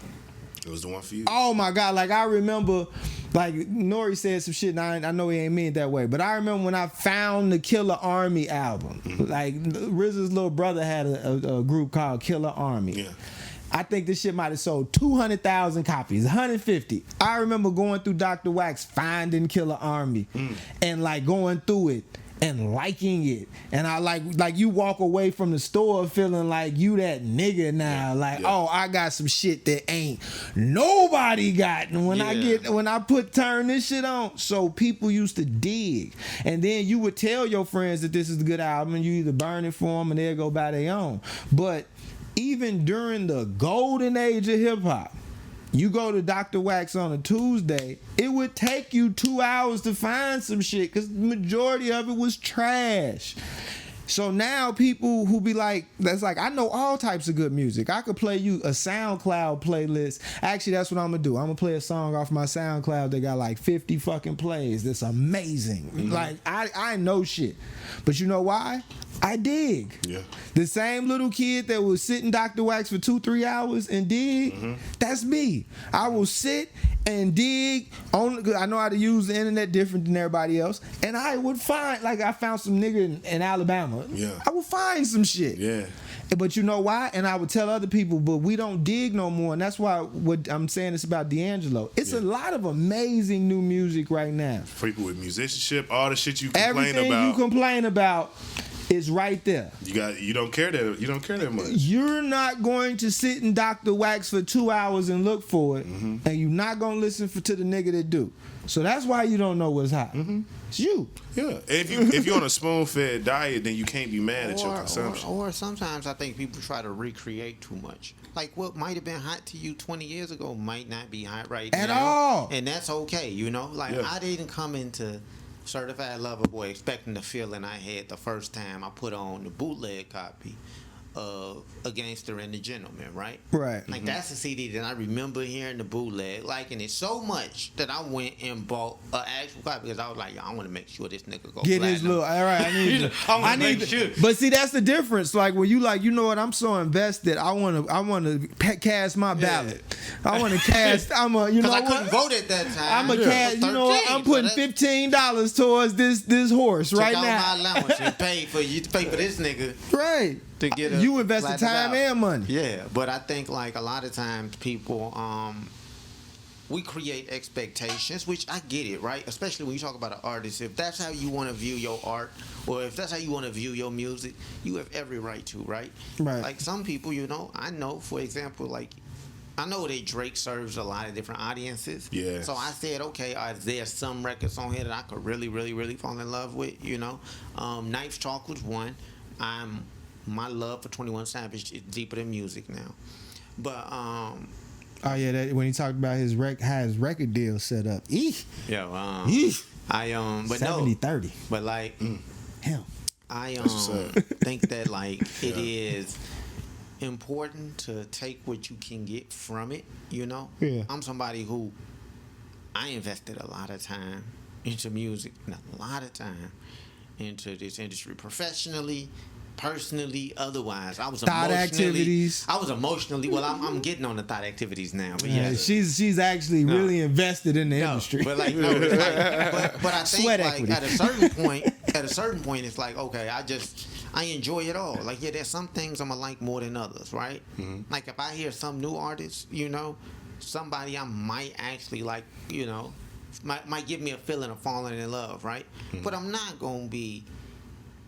It was the one for you. oh my God, like I remember, like Nori said some shit, and I know he ain't mean it that way, but I remember when I found the Killer Army album. Like RZA's little brother had a group called Killer Army. Yeah. I think this shit might have sold 200,000 copies, 150. I remember going through Dr. Wax, finding Killer Army, and like going through it and liking it. And I like you walk away from the store feeling like you that nigga now. Like, oh, I got some shit that ain't nobody got. And when I turn this shit on, so people used to dig. And then you would tell your friends that this is a good album, and you either burn it for them and they'll go buy their own. But even during the golden age of hip hop, you go to Dr. Wax on a Tuesday, it would take you 2 hours to find some shit because the majority of it was trash. So now people who be like, that's like, I know all types of good music. I could play you a SoundCloud playlist. Actually, that's what I'm gonna do. I'm gonna play a song off my SoundCloud that got like 50 fucking plays. That's amazing. Like, I know shit. But you know why? I dig. Yeah. The same little kid that was sitting Dr. Wax for 2-3 hours and dig, that's me. I will sit and dig on. I know how to use the internet different than everybody else, and I would find, like, I found some nigga in Alabama. Yeah. I would find some shit. Yeah. But you know why? And I would tell other people, but we don't dig no more. And that's why what I'm saying is about D'Angelo. It's a lot of amazing new music right now. People with musicianship, all the shit you complain Everything about. you complain about is right there. You don't care that much. You're not going to sit in Dr. Wax for 2 hours and look for it, and you're not going to listen to the nigga that do. So that's why you don't know what's hot. It's you. Yeah. If you're on a spoon-fed diet, then you can't be mad at your consumption. Or sometimes I think people try to recreate too much. Like what might have been hot to you 20 years ago might not be hot right At now. all. And that's okay, you know? Like I didn't come into Certified Lover Boy expecting the feeling I had the first time I put on the bootleg copy of A Gangster and the Gentleman, right? Right. Like that's a CD that I remember hearing the bootleg, liking it so much that I went and bought an actual copy because I was like, yo, I want to make sure this nigga go Get platinum. his little, all right, I need I need sure. But see, that's the difference. Like when you like, you know what, I'm so invested, I want to cast my ballot. I want to cast, you know Because I what? couldn't vote at that time. I'm a cast, you know what, I'm putting $15 towards this horse right Took now. out my allowance and paid for this nigga. Right. To get You invested platinum time album. and money. Yeah, but I think like a lot of times people, we create expectations, which I get it, right? Especially when you talk about an artist. If that's how you want to view your art, or if that's how you want to view your music, you have every right to, right? Right. Like some people, you know, I know, for example, like I know that Drake serves a lot of different audiences. Yeah. So I said, okay, are there some records on here that I could really, really, really fall in love with? You know, Knife's Talk was one. My love for 21 Savage is deeper than music now. But Oh yeah, that, when he talked about his how his record deal set up. Eesh. yeah, Eesh. but 70-30. no, but like Hell. I what's up. think that like it is important to take what you can get from it, you know? Yeah. I'm somebody who I invested a lot of time into music and a lot of time into this industry professionally, personally, otherwise. I was Thought activities. I was emotionally well. I'm getting on the thought activities now. But Yeah, yeah, she's actually really invested in the industry. But like, no, it's like, but I think Sweat like equity. at a certain point, it's like, okay, I enjoy it all. Like, yeah, there's some things I'm gonna like more than others, right? Like if I hear some new artist, you know, somebody I might actually like, you know, might give me a feeling of falling in love, right? But I'm not gonna be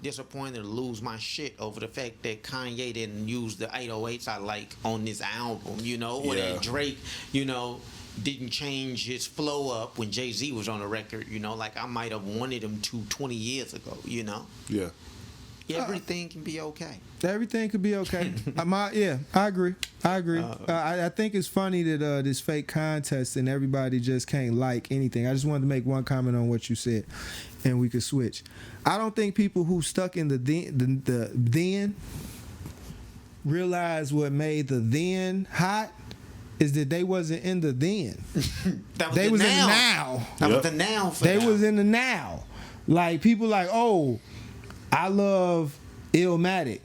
disappointed to lose my shit over the fact that Kanye didn't use the 808s I like on this album, you know, or Yeah. that Drake, you know, didn't change his flow up when Jay-Z was on the record, you know, like I might have wanted him to 20 years ago, you know. Yeah. Everything can be okay. Everything could be okay. I agree. I think it's funny that this fake contest and everybody just can't like anything. I just wanted to make one comment on what you said, and we could switch. I don't think people who stuck in the then realize what made the then hot is that they wasn't in the then. That was They the was now. in the now. That Yep. was the now for They now. was in the now. Like people like, oh, I love Illmatic.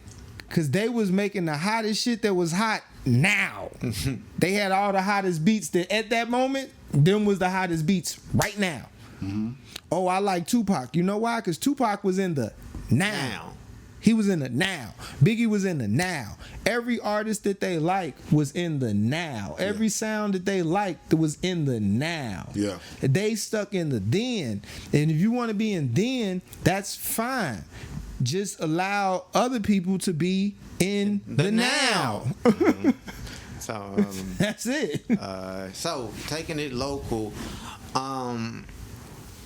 Cause they was making the hottest shit that was hot now. They had all the hottest beats that at that moment, them was the hottest beats right now. Oh, I like Tupac. You know why? Cause Tupac was in the now. He was in the now. Biggie was in the now. Every artist that they like was in the now. Every sound that they liked was in the now. Yeah. They stuck in the then. And if you want to be in then, that's fine. Just allow other people to be in the now. So That's it. so taking it local,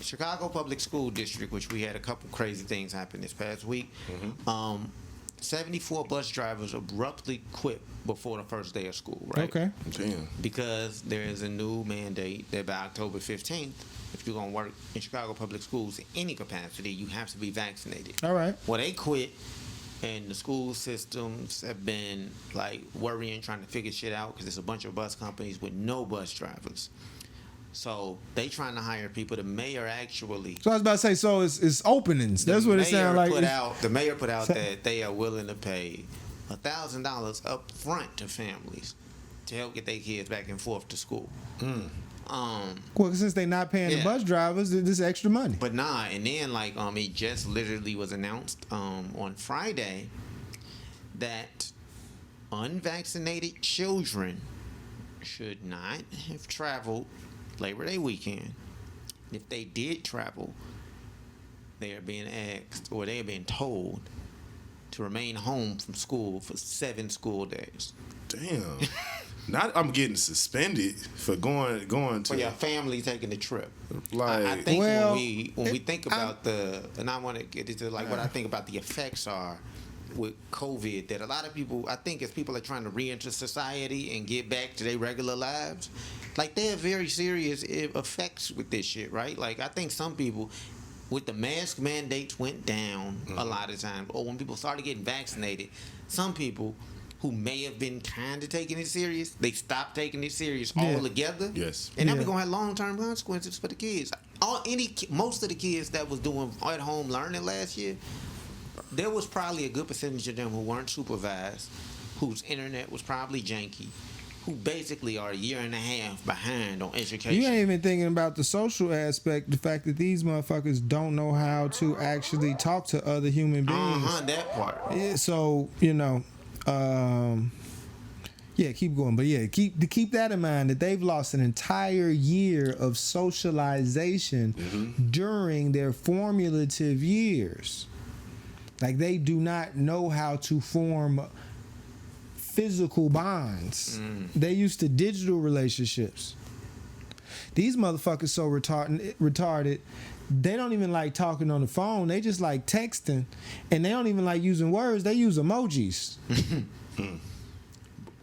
Chicago Public School District, which we had a couple crazy things happen this past week. 74 bus drivers abruptly quit before the first day of school, right? Okay. Damn. Because there is a new mandate that by October 15th, if you're going to work in Chicago Public Schools in any capacity, you have to be vaccinated. All right. Well, they quit, and the school systems have been like worrying, trying to figure shit out because there's a bunch of bus companies with no bus drivers. So they trying to hire people. The mayor actually. So I was about to say, so it's openings. That's what it sounds like. The mayor put out that they are willing to pay $1,000 up front to families to help get their kids back and forth to school. Well, since they not paying the bus drivers, this extra money. But nah, and then like it just literally was announced on Friday that unvaccinated children should not have traveled Labor Day weekend. If they did travel, they are being asked or they are being told to remain home from school for 7 school days. Damn. Not I'm getting suspended for going to For your family taking the trip. Like, I think well, when we think about and I want to get into like what I think about the effects are with COVID, that a lot of people, I think as people are trying to re-enter society and get back to their regular lives, like there are very serious effects with this shit, right? Like I think some people, with the mask mandates went down a lot of times, or when people started getting vaccinated, some people who may have been kind of taking it serious, they stopped taking it serious altogether. Yes. And then we're gonna have long-term consequences for the kids. Most of the kids that was doing at-home learning last year, there was probably a good percentage of them who weren't supervised, whose internet was probably janky, who basically are a year and a half behind on education. You ain't even thinking about the social aspect, the fact that these motherfuckers don't know how to actually talk to other human beings. That part. Yeah, so, keep going. But yeah, keep that in mind, that they've lost an entire year of socialization during their formative years. Like, they do not know how to form physical bonds. They used to digital relationships. These motherfuckers so retarded, they don't even like talking on the phone. They just like texting, and they don't even like using words. They use emojis.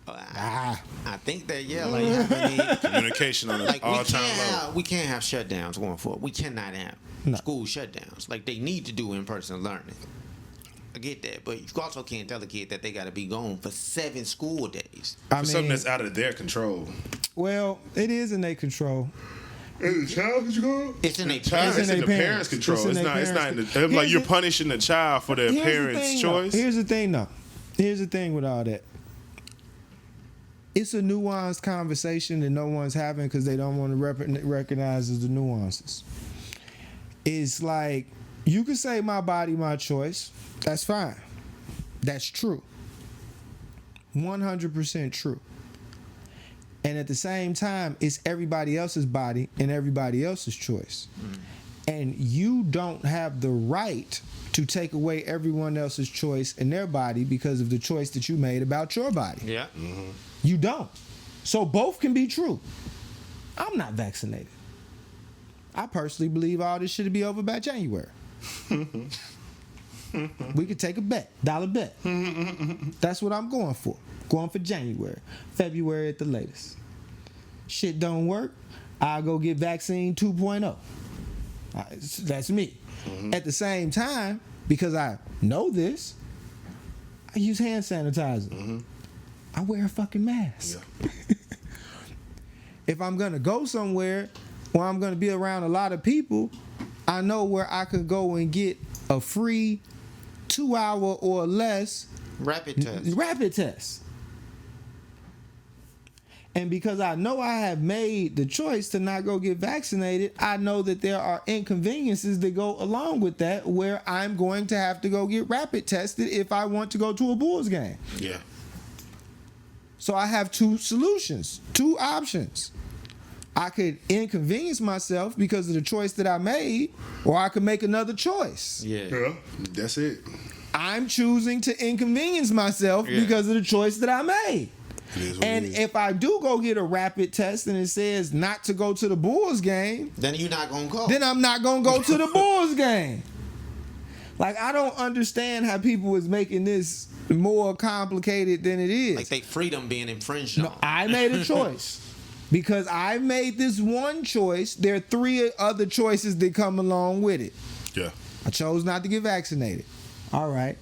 I think that communication on an all-time low. We can't have shutdowns going forward. We cannot have school shutdowns. Like they need to do in-person learning. I get that, but you also can't tell a kid that they got to be gone for 7 school days. For something that's out of their control. Well, it is in their control. Is the child control? It's in their parents' control. It's not in the, like you're punishing the child for their parents' choice. Here's the thing, though. Here's the thing with all that. It's a nuanced conversation that no one's having because they don't want to recognize the nuances. It's like, you can say my body, my choice. That's fine. That's true. 100% true. And at the same time, it's everybody else's body and everybody else's choice. And you don't have the right to take away everyone else's choice in their body because of the choice that you made about your body. Yeah. You don't. So both can be true. I'm not vaccinated. I personally believe all this should be over by January. We could take a bet, dollar bet. That's what I'm going for. Going for January, February at the latest. Shit don't work, I'll go get vaccine 2.0. That's me. At the same time, because I know this, I use hand sanitizer. I wear a fucking mask. Yeah. If I'm gonna go somewhere or I'm gonna be around a lot of people, I know where I could go and get a free 2-hour or less rapid test. And because I know I have made the choice to not go get vaccinated, I know that there are inconveniences that go along with that, where I'm going to have to go get rapid tested if I want to go to a Bulls game. Yeah. So I have 2 solutions, 2 options. I could inconvenience myself because of the choice that I made, or I could make another choice. Yeah, that's it. I'm choosing to inconvenience myself because of the choice that I made. And if I do go get a rapid test and it says not to go to the Bulls game, then you're not gonna go. Then I'm not gonna go to the Bulls game. Like, I don't understand how people is making this more complicated than it is. Like they freedom being infringed on. No, I made a choice. Because I made this one choice, there are 3 other choices that come along with it. Yeah. I chose not to get vaccinated. All right.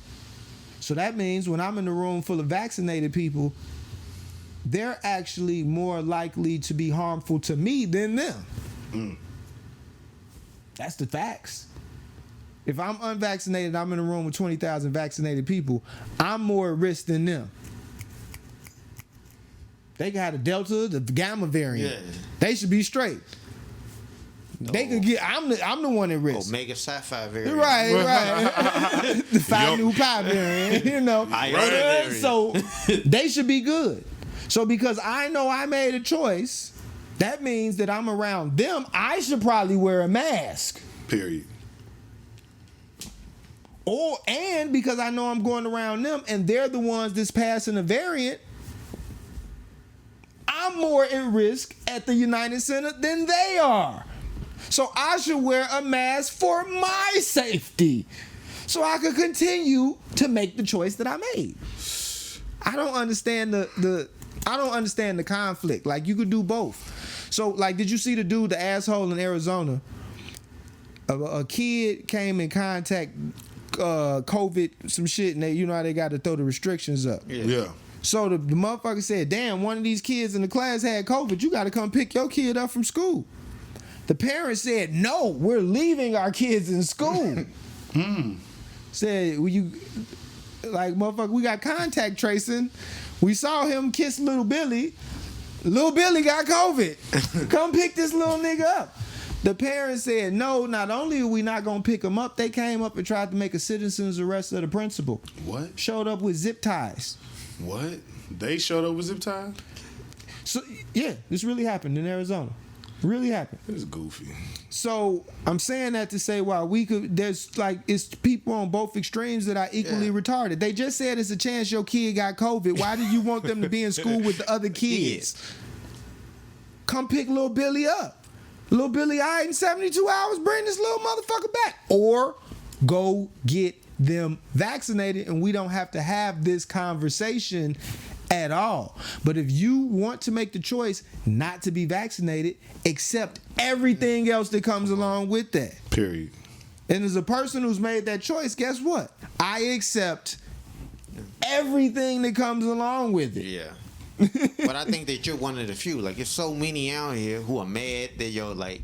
So that means when I'm in a room full of vaccinated people, they're actually more likely to be harmful to me than them. That's the facts. If I'm unvaccinated, I'm in a room with 20,000 vaccinated people, I'm more at risk than them. They got a Delta, the Gamma variant. Yeah. They should be straight. They could get. I'm the one at risk. Omega Sapphire variant. Right. The Phi Nu Pi variant. You know. Iota so they should be good. So because I know I made a choice, that means that I'm around them. I should probably wear a mask. Period. And because I know I'm going around them, and they're the ones that's passing a variant, I'm more at risk at the United Center than they are. So I should wear a mask for my safety, so I could continue to make the choice that I made. I don't understand the conflict. Like, you could do both. So, like, did you see the dude, the asshole in Arizona? A kid came in contact COVID, some shit, and they, you know how they got to throw the restrictions up. Yeah. So the motherfucker said, damn, one of these kids in the class had COVID. You got to come pick your kid up from school. The parents said, no, we're leaving our kids in school. Said, well, motherfucker, we got contact tracing. We saw him kiss little Billy. Little Billy got COVID. Come pick this little nigga up. The parents said, no, not only are we not going to pick him up, they came up and tried to make a citizen's arrest of the principal. What? Showed up with zip ties. What? They showed up with zip ties? So, yeah, this really happened in Arizona. Really happened. It's goofy. So I'm saying that to say, wow, it's people on both extremes that are equally retarded. They just said it's a chance your kid got COVID. Why do you want them to be in school with the other kids? Come pick little Billy up. Little Billy, all right, in 72 hours, bring this little motherfucker back. Or go get them vaccinated, and we don't have to have this conversation at all. But if you want to make the choice not to be vaccinated, accept everything else that comes along with that. Period. And as a person who's made that choice, guess what? I accept everything that comes along with it. Yeah. But I think that you're one of the few. Like, there's so many out here who are mad that you're like,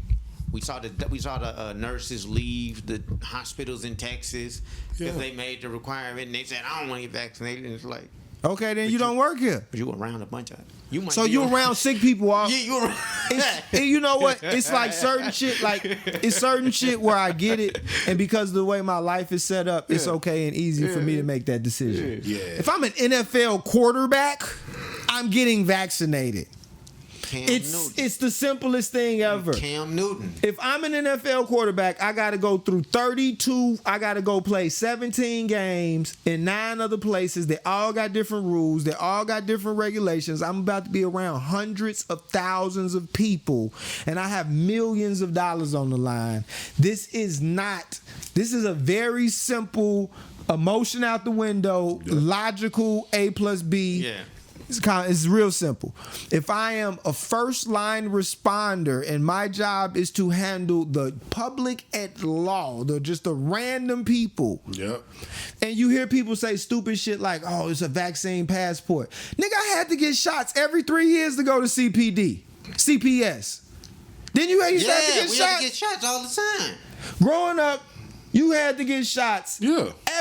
we saw the nurses leave the hospitals in Texas because they made the requirement, and they said, I don't want to get vaccinated. And it's like, okay, then you don't work here. But you around a bunch of you around sick people. Yeah, you around. You know what? It's like certain shit. Like, it's certain shit where I get it, and because of the way my life is set up, it's okay and easy for me to make that decision. Yeah. If I'm an NFL quarterback, I'm getting vaccinated. It's the simplest thing ever. Cam Newton. If I'm an NFL quarterback, I got to go through 32. I got to go play 17 games in 9 other places. They all got different rules. They all got different regulations. I'm about to be around hundreds of thousands of people, and I have millions of dollars on the line. This is a very simple, emotion out the window, logical A+B. Yeah. It's real simple. If I am a first line responder and my job is to handle the public at law, just the random people. Yep. And you hear people say stupid shit like, oh, it's a vaccine passport. Nigga, I had to get shots every 3 years to go to CPS. Then you had to get shots? We had to get shots all the time. Growing up, you had to get shots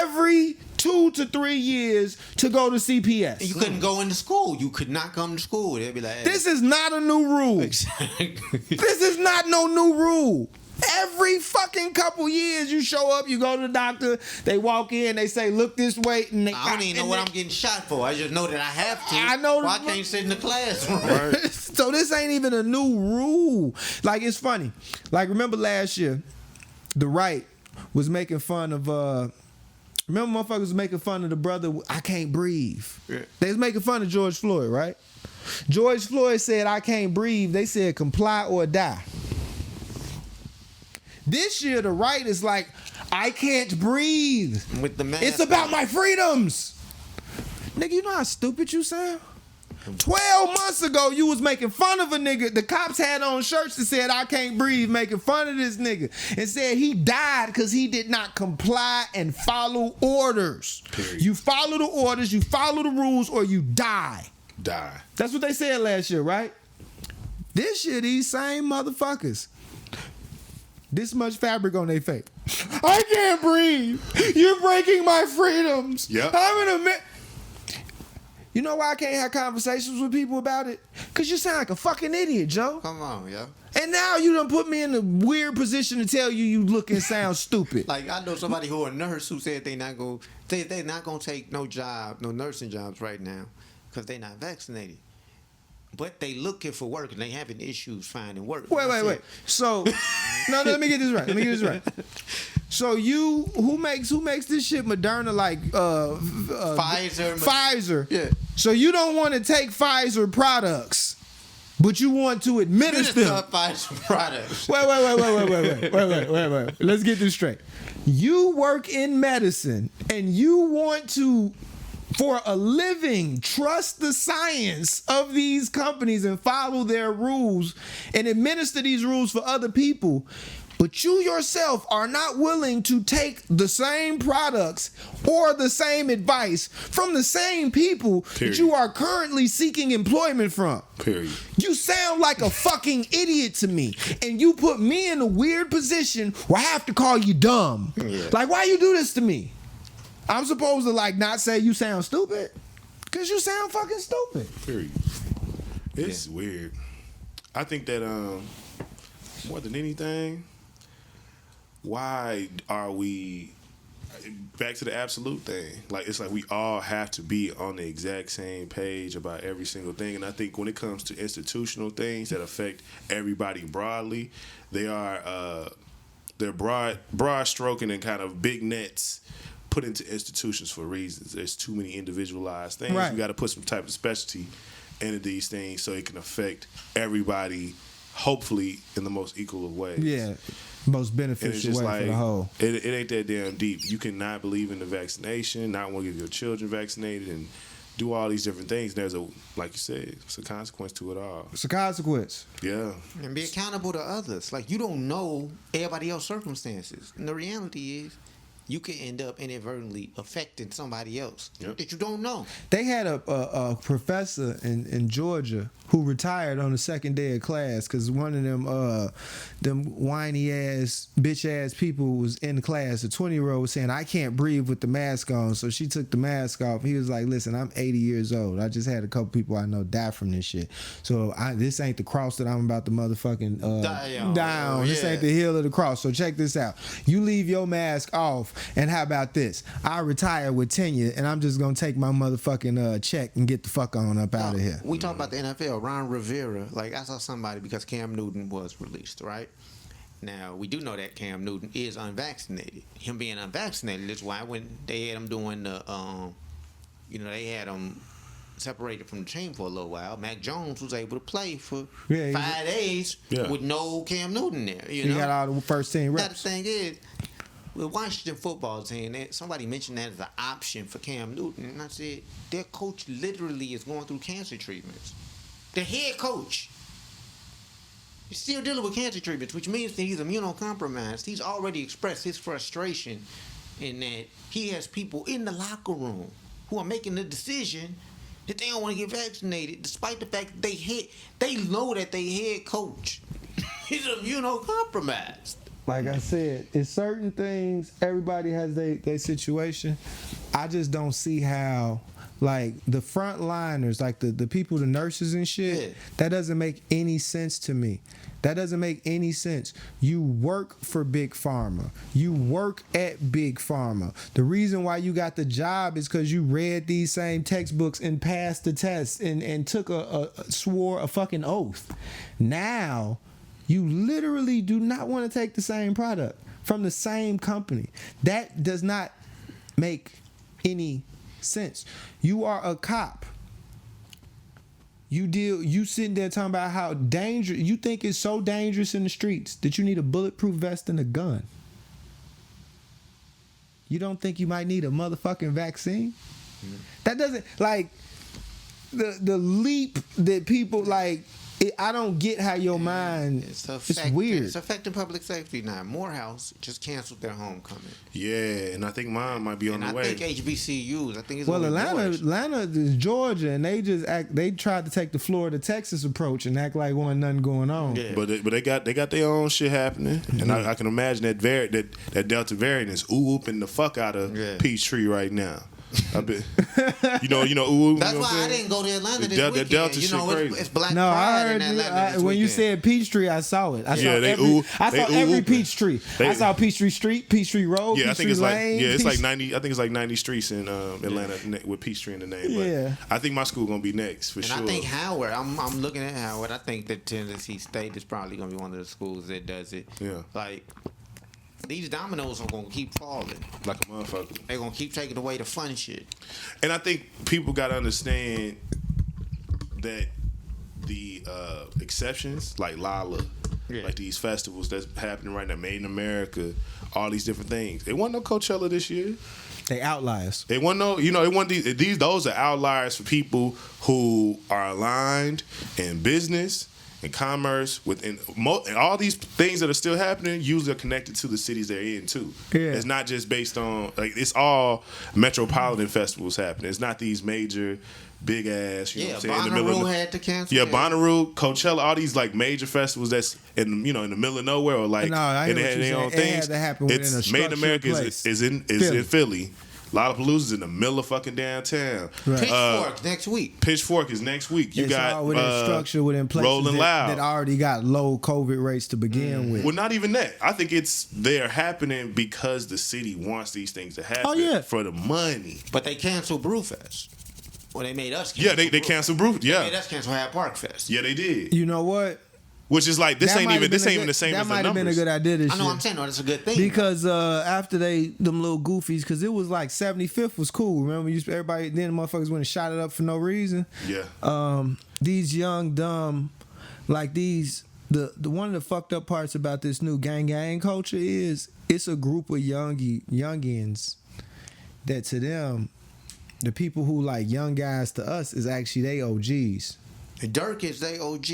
every 2 to 3 years to go to CPS. And you couldn't go into school. You could not come to school. They'd be like, hey. This is not a new rule. Exactly. This is not no new rule. Every fucking couple years you show up, you go to the doctor, they walk in, they say, look this way. And I don't even know what I'm getting shot for. I just know that I have to. I know. I can't sit in the classroom. Right. So this ain't even a new rule. Like, it's funny. Like, remember last year, the right was making fun of remember motherfuckers was making fun of the brother, I can't breathe. Yeah. They was making fun of George Floyd, right? George Floyd said, I can't breathe. They said, comply or die. This year, the right is like, I can't breathe. With the mask. It's about my freedoms. Nigga, you know how stupid you sound? 12 months ago, you was making fun of a nigga. The cops had on shirts that said, I can't breathe, making fun of this nigga. And said he died because he did not comply and follow orders. Period. You follow the orders, you follow the rules, or you die. die. That's what they said last year, right? This year, these same motherfuckers, this much fabric on their face. I can't breathe. You're breaking my freedoms. Yep. I'm in a You know why I can't have conversations with people about it? Because you sound like a fucking idiot, Joe. Come on, yo. And now you done put me in a weird position to tell you look and sound stupid. Like, I know somebody who a nurse who said they not gonna take no nursing jobs right now because they not vaccinated. But they looking for work and they having issues finding work. Wait. So, no, let me get this right. So who makes this shit Moderna like Pfizer? Pfizer. Yeah. So you don't want to take Pfizer products, but you want to administer Pfizer products. Wait. Let's get this straight. You work in medicine and you want to, for a living, trust the science of these companies and follow their rules and administer these rules for other people, but you yourself are not willing to take the same products or the same advice from the same people that you are currently seeking employment from. Period. You sound like a fucking idiot to me, and you put me in a weird position where I have to call you dumb. Yeah. Like, why you do this to me? I'm supposed to like not say you sound stupid? Because you sound fucking stupid. Period. It's weird. I think that more than anything, why are we back to the absolute thing? Like, it's like we all have to be on the exact same page about every single thing. And I think when it comes to institutional things that affect everybody broadly, they're broad stroking and kind of big nets put into institutions for reasons. There's too many individualized things. Right. You got to put some type of specialty into these things so it can affect everybody, hopefully in the most equal of ways. Yeah, most And it's beneficial just way like, for the whole. it ain't that damn deep. You cannot believe in the vaccination, not want to get your children vaccinated, and do all these different things. There's like you said, it's a consequence to it all. It's a consequence. Yeah. And be accountable to others. Like, you don't know everybody else's circumstances. And the reality is, you can end up inadvertently affecting somebody else that you don't know. They had a professor in Georgia who retired on the second day of class because one of them whiny ass bitch ass people was in class. A 20-year-old was saying, "I can't breathe with the mask on," so she took the mask off. He was like, "Listen, I'm 80 years old. I just had a couple people I know die from this shit. So this ain't the cross that I'm about to motherfucking die on. This ain't the hill of the cross. So check this out. You leave your mask off, and how about this? I retire with tenure, and I'm just gonna take my motherfucking check and get the fuck on up out of here." We talk about the NFL. Ron Rivera, like, I saw somebody because Cam Newton was released, right? Now, we do know that Cam Newton is unvaccinated. Him being unvaccinated is why when they had him doing the, they had him separated from the team for a little while. Mac Jones was able to play for 5 days with no Cam Newton there. You know? Got all the first team reps. Now, the thing is, with Washington football team, somebody mentioned that as an option for Cam Newton, and I said, their coach literally is going through cancer treatments. The head coach is still dealing with cancer treatments, which means that he's immunocompromised. He's already expressed his frustration in that he has people in the locker room who are making the decision that they don't want to get vaccinated, despite the fact that they know that their head coach is immunocompromised. Like I said, it's certain things, everybody has their situation. I just don't see how, like, the frontliners, like the people, the nurses and shit, that doesn't make any sense to me. That doesn't make any sense. You work for Big Pharma. You work at Big Pharma. The reason why you got the job is because you read these same textbooks and passed the test and took swore a fucking oath. Now, you literally do not want to take the same product from the same company. That does not make any sense. You are a cop. You sitting there talking about how dangerous, you think it's so dangerous in the streets that you need a bulletproof vest and a gun. You don't think you might need a motherfucking vaccine? That doesn't, like, the leap that people, like, I don't get how your mind. It's weird. It's affecting public safety now. Morehouse just canceled their homecoming. Yeah, and I think mine might be on the way. I think HBCUs. I think it's Atlanta is Georgia, and they tried to take the Florida Texas approach and act like wasn't nothing going on. Yeah. But they got their own shit happening, and I can imagine that Delta variant is whooping the fuck out of Peachtree right now. I bet. you know, that's why I didn't go to Atlanta this weekend. Delta shit crazy. It's Black Pride in Atlanta when you said Peachtree, I saw it. I saw every Peachtree. I saw Peachtree Street, Peachtree Road, Peachtree I think it's Lane. It's like 90. I think it's like 90 streets in Atlanta with Peachtree in the name. Yeah. But I think my school gonna be next for sure. And I think Howard. I'm looking at Howard. I think that Tennessee State is probably gonna be one of the schools that does it. Yeah. Like. These dominoes are gonna keep falling like a motherfucker. They're gonna keep taking away the fun shit. And I think people gotta understand that the exceptions, like Lala, like these festivals that's happening right now, Made in America, all these different things. It wasn't no Coachella this year. They outliers. They want no, it want these. Those are outliers for people who are aligned in business and commerce within and all these things that are still happening usually are connected to the cities they're in too. Yeah. It's not just based on it's all metropolitan festivals happening. It's not these major big ass, you know what I'm saying? Bonnaroo had to cancel. Yeah, Bonnaroo, Coachella, all these like major festivals that's in in the middle of nowhere or like and they had their own things. It's Made in America is in Philly. Lollapalooza's in the middle of fucking downtown. Right. Pitchfork next week. Pitchfork is next week. You got all within structure within places Rolling Loud that already got low COVID rates to begin with. Well, not even that. I think they're happening because the city wants these things to happen for the money. But they canceled Brewfest. Well, they made us cancel. Yeah, they canceled Brew. Yeah, they made us cancel Hyde Park Fest. Yeah, they did. You know what? Which is like this ain't even the same as the numbers. That might have been a good idea this year. I know what I'm saying. No, that's a good thing. Because after them little goofies, because it was like 75th was cool. Remember, everybody then the motherfuckers went and shot it up for no reason. Yeah. These young dumb, like these the one of the fucked up parts about this new gang culture is it's a group of youngins that to them, the people who like young guys to us is actually they OGs. Dirk is they OG.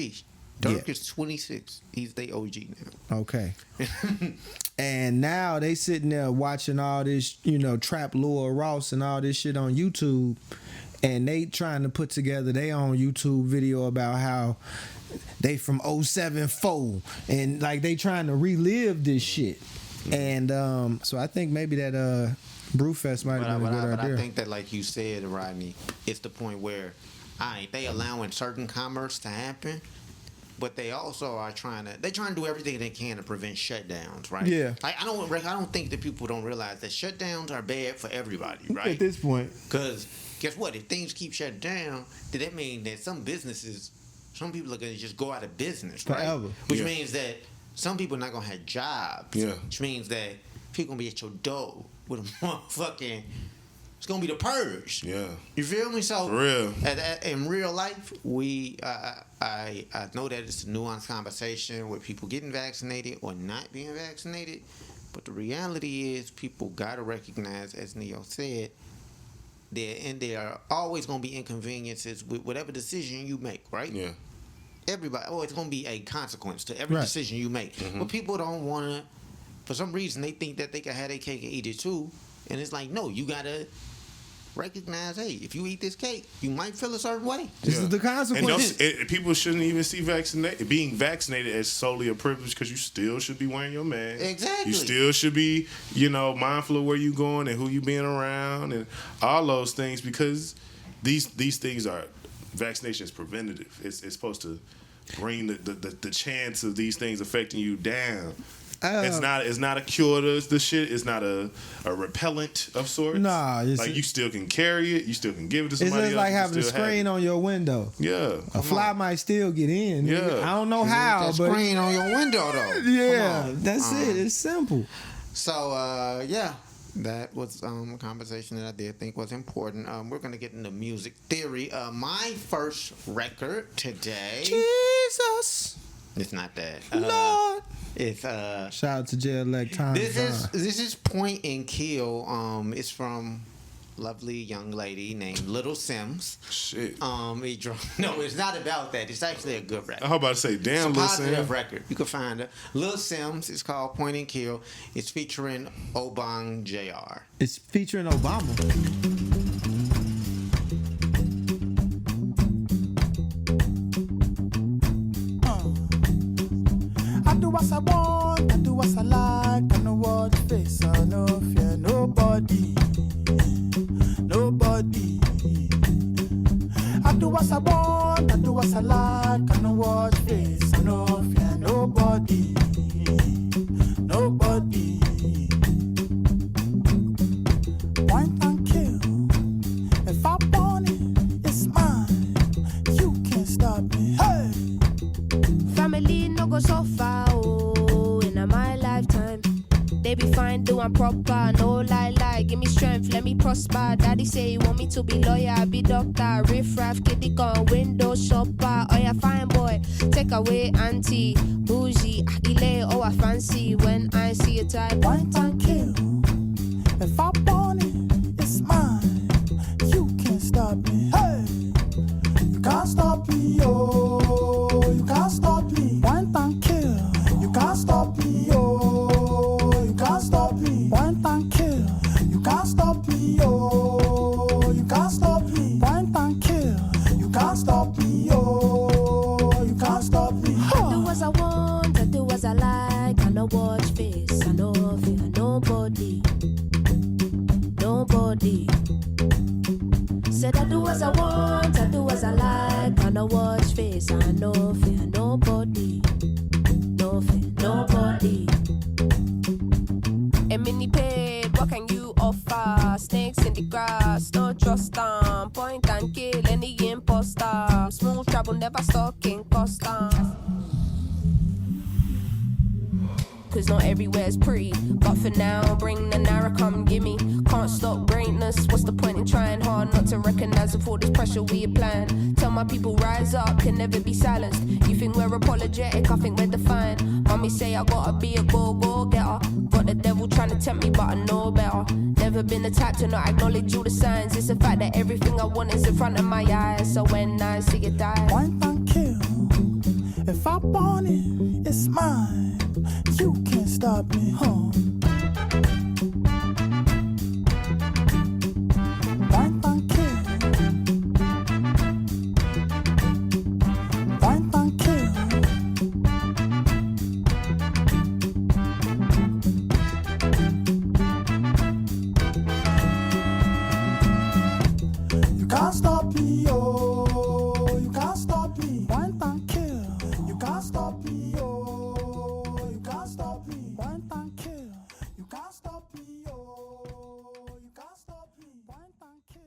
Dirk is 26. He's the OG now. Okay. And now they sitting there watching all this, Trap Lure Ross and all this shit on YouTube, and they trying to put together their own YouTube video about how they from 074 and like they trying to relive this shit. And so I think maybe that Brewfest might have been a good idea. I think that, like you said, Rodney, it's the point where they allowing certain commerce to happen. But they also are trying to do everything they can to prevent shutdowns, right? Yeah. I don't think that people don't realize that shutdowns are bad for everybody, right? At this point. Because guess what? If things keep shutting down, then that means that some people are going to just go out of business, right? Forever. Which means that some people are not going to have jobs. Yeah. Which means that people going to be at your door with a motherfucking... It's gonna be the purge. Yeah, you feel me? So, for real. In real life, I know that it's a nuanced conversation with people getting vaccinated or not being vaccinated, but the reality is people gotta recognize, as Neo said, there are always gonna be inconveniences with whatever decision you make, right? Yeah. Everybody, it's gonna be a consequence to every decision you make. Mm-hmm. But people don't wanna, for some reason, they think that they can have their cake and eat it too. And it's like, no, you gotta recognize, hey, if you eat this cake, you might feel a certain way. This is the consequence. And people shouldn't even see being vaccinated as solely a privilege, because you still should be wearing your mask. Exactly. You still should be, mindful of where you going and who you being around and all those things, because these things are, vaccination is preventative. It's supposed to bring the chance of these things affecting you down. It's not a cure to the shit. It's not a repellent of sorts. Nah, you still can carry it. You still can give it to somebody else. It's just like having a screen on your window. Yeah, a fly might still get in. Yeah, I don't know how, but screen on your window though. Yeah, that's it. It's simple. So that was a conversation that I did think was important. We're gonna get into music theory. My first record today. Jesus. It's not that. Lord. It's shout out to J-Elect Tom. This is Point and Kill. It's from lovely young lady named Little Simz. Shit. No, it's not about that. It's actually a good record. I was about to say, damn, It's a listen. positive record. You can find her. Little Simz. It's called Point and Kill. It's featuring Obongjayar. It's featuring Obama. I do what I want, I do what I like. I know what face, I no fear nobody. Nobody. I do what I want, I do what I like. I know what face, I no fear nobody. Nobody. Point and kill. If I want it, it's mine. You can't stop me. Hey! Family no go so far, oh, in my lifetime. They be fine, doing proper, no lie, give me strength, let me prosper. Daddy say he want me to be lawyer, be doctor, riff-raff, kitty gun, window shopper. Oh yeah, fine boy, take away auntie, bougie, agile, oh I fancy when I see a type. Point and kill. If I want it, it's mine. You can't stop me. Hey! You can't stop me, oh. You can't stop me. Point and kill. You can't stop me, oh. You can't stop me. Point and kill. You can't stop me, oh. You can't stop me. Point and kill. You can't stop me, oh. You can't stop me. I do as I want, I do as I like. I no watch face, I no fear nobody. Nobody. Said I do as I want, I do as I like. I no watch face, I no fear nobody. No fear nobody. A mini paid, what can you offer? Snakes in the grass, no trust them. Point and kill any imposter. Smooth travel, never stalking custom. Cause not everywhere's pretty. But for now, bring the narrow, come gimme. Can't stop greatness. What's the point in trying hard not to recognize of all this pressure we applying? Tell my people rise up, can never be silenced. You think we're apologetic, I think we're defiant. Mommy say I gotta be a go-getter. Got the devil trying to tempt me, but I know better. Never been the type to not acknowledge all the signs. It's the fact that everything I want is in front of my eyes. So when I see it die, Point and kill. If I want it, it's mine. You can't stop me, huh? Point and kill. Point and kill. You can't stop me, oh. You can't stop me. Point and kill. You can't stop me, oh. You can't stop me. Point and kill. You can't stop me, oh. You can't stop me. Point and kill.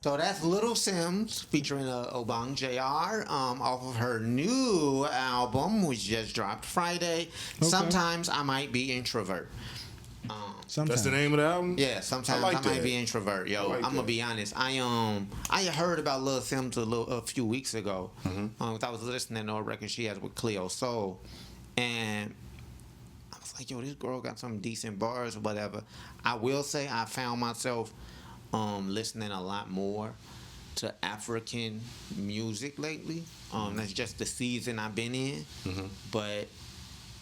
So that's Little Simz featuring Obongjayar off of her new album, which just dropped Friday. Sometimes I Might Be Introvert. Sometimes. That's the name of the album? Yeah, sometimes I like I might that. be introvert. Yo, like I'm gonna that. be honest. I heard about Lil Simz a few weeks ago. I was listening to a record she has with Cleo Soul, and I was like, yo, this girl got some decent bars or whatever. I will say I found myself listening a lot more to African music lately. That's just the season I've been in. But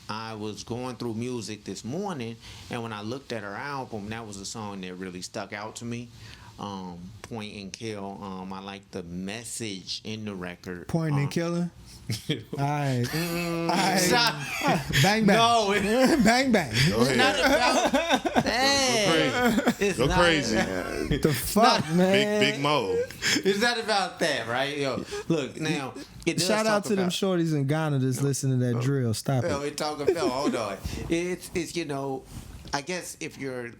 I was going through music this morning, and when I looked at her album, that was a song that really stuck out to me. Point and Kill. I like the message in the record. Pointing and killing. Alright. Bang bang. No, Bang bang. Go ahead. not about that. It's Go not- crazy. The fuck, man. Big Mo. It's not about that, right? Yo, look now. It does Shout out talk to them about- shorties in Ghana that's listening to that drill. Stop Yo, it. it talking about. Hold on. It's you know, I guess if you're.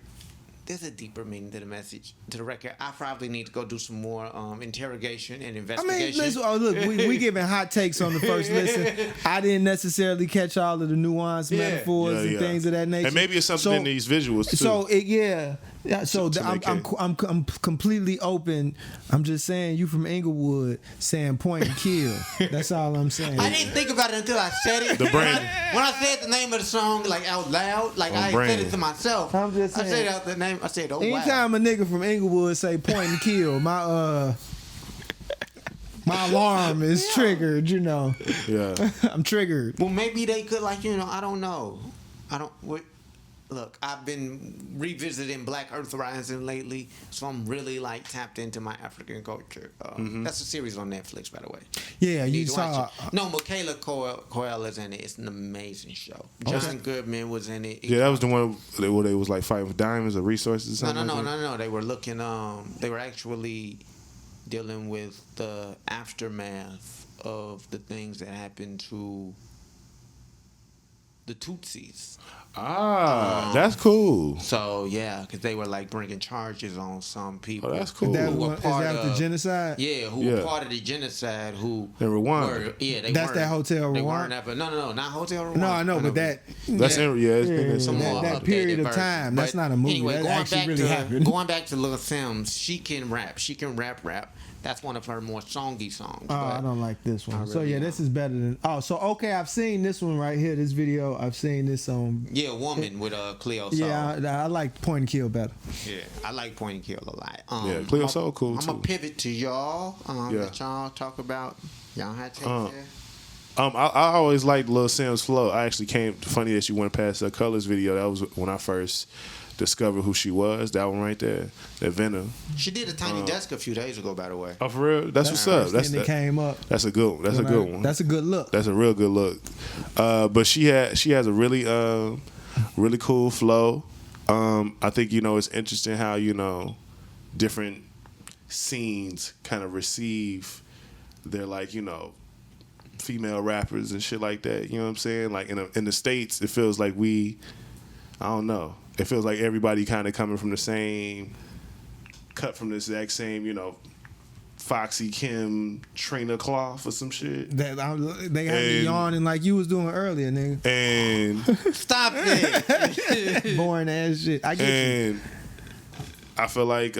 There's a deeper meaning to the message, to the record. I probably need to go do some more interrogation and I investigation. mean, listen, oh, look, we giving hot takes on the first listen. I didn't necessarily catch all of the nuanced metaphors and things of that nature. And maybe it's something in these visuals too. So Yeah, so to make I'm completely open. I'm just saying you from Inglewood saying point and kill. That's all I'm saying. I didn't think about it until I said it. The brand. When I said the name of the song like out loud, like I brand. said it to myself. I'm just I saying. said out the name. I said, oh wow. Anytime a nigga from Inglewood say point and kill, my alarm is triggered. You know, Yeah. I'm triggered. Well, maybe they could I don't know. Look, I've been revisiting Black Earth Rising lately, so I'm really like tapped into my African culture. That's a series on Netflix, by the way. Yeah, you need to watch saw. it. No, Michaela Coel is in it. It's an amazing show. John Goodman was in it. Yeah, that was the one where they was like fighting for diamonds or resources or something. No. They were looking. They were actually dealing with the aftermath of the things that happened to the Tutsis. That's cool. So yeah, because they were like bringing charges on some people. Oh, that's cool. That who were one, is that the genocide? Yeah, who were part of the genocide? Who in Rwanda? That's that Hotel They Rwanda? weren't no, not Hotel Rwanda. No, I know, but that. That's that period of time. That's not a movie. Anyway, that going actually back really to happened. going back to Lil Simz, she can rap. She can rap. That's one of her more songy songs. Oh, I don't like this one. I So really yeah, this is better than. Oh, so okay, I've seen this one right here. This video, I've seen this on. Yeah, Woman with Cleo Soul. Yeah, I like Point and Kill better. Yeah, I like Point and Kill a lot. Yeah, Cleo Soul cool I'm too. gonna pivot to y'all. Let y'all talk about y'all had take there. I always liked Lil Simz' flow. I actually funny that you went past the Colors video. That was when I first discovered who she was. That one right there, that Venom. She did a Tiny Desk a few days ago, by the way. Oh, for real? That's what's up. That's that came up. That's a good one. That's a good one. That's a good look. That's a real good look. But she has a really really cool flow. I think it's interesting how different scenes kind of receive their female rappers and shit like that. You know what I'm saying? Like in the States, it feels like I don't know. It feels like everybody kind of coming from the same, cut from the exact same, Foxy Kim, Trina cloth or some shit. They had me yawning like you was doing earlier, nigga. And Stop it. Boring ass shit. I get you. I feel like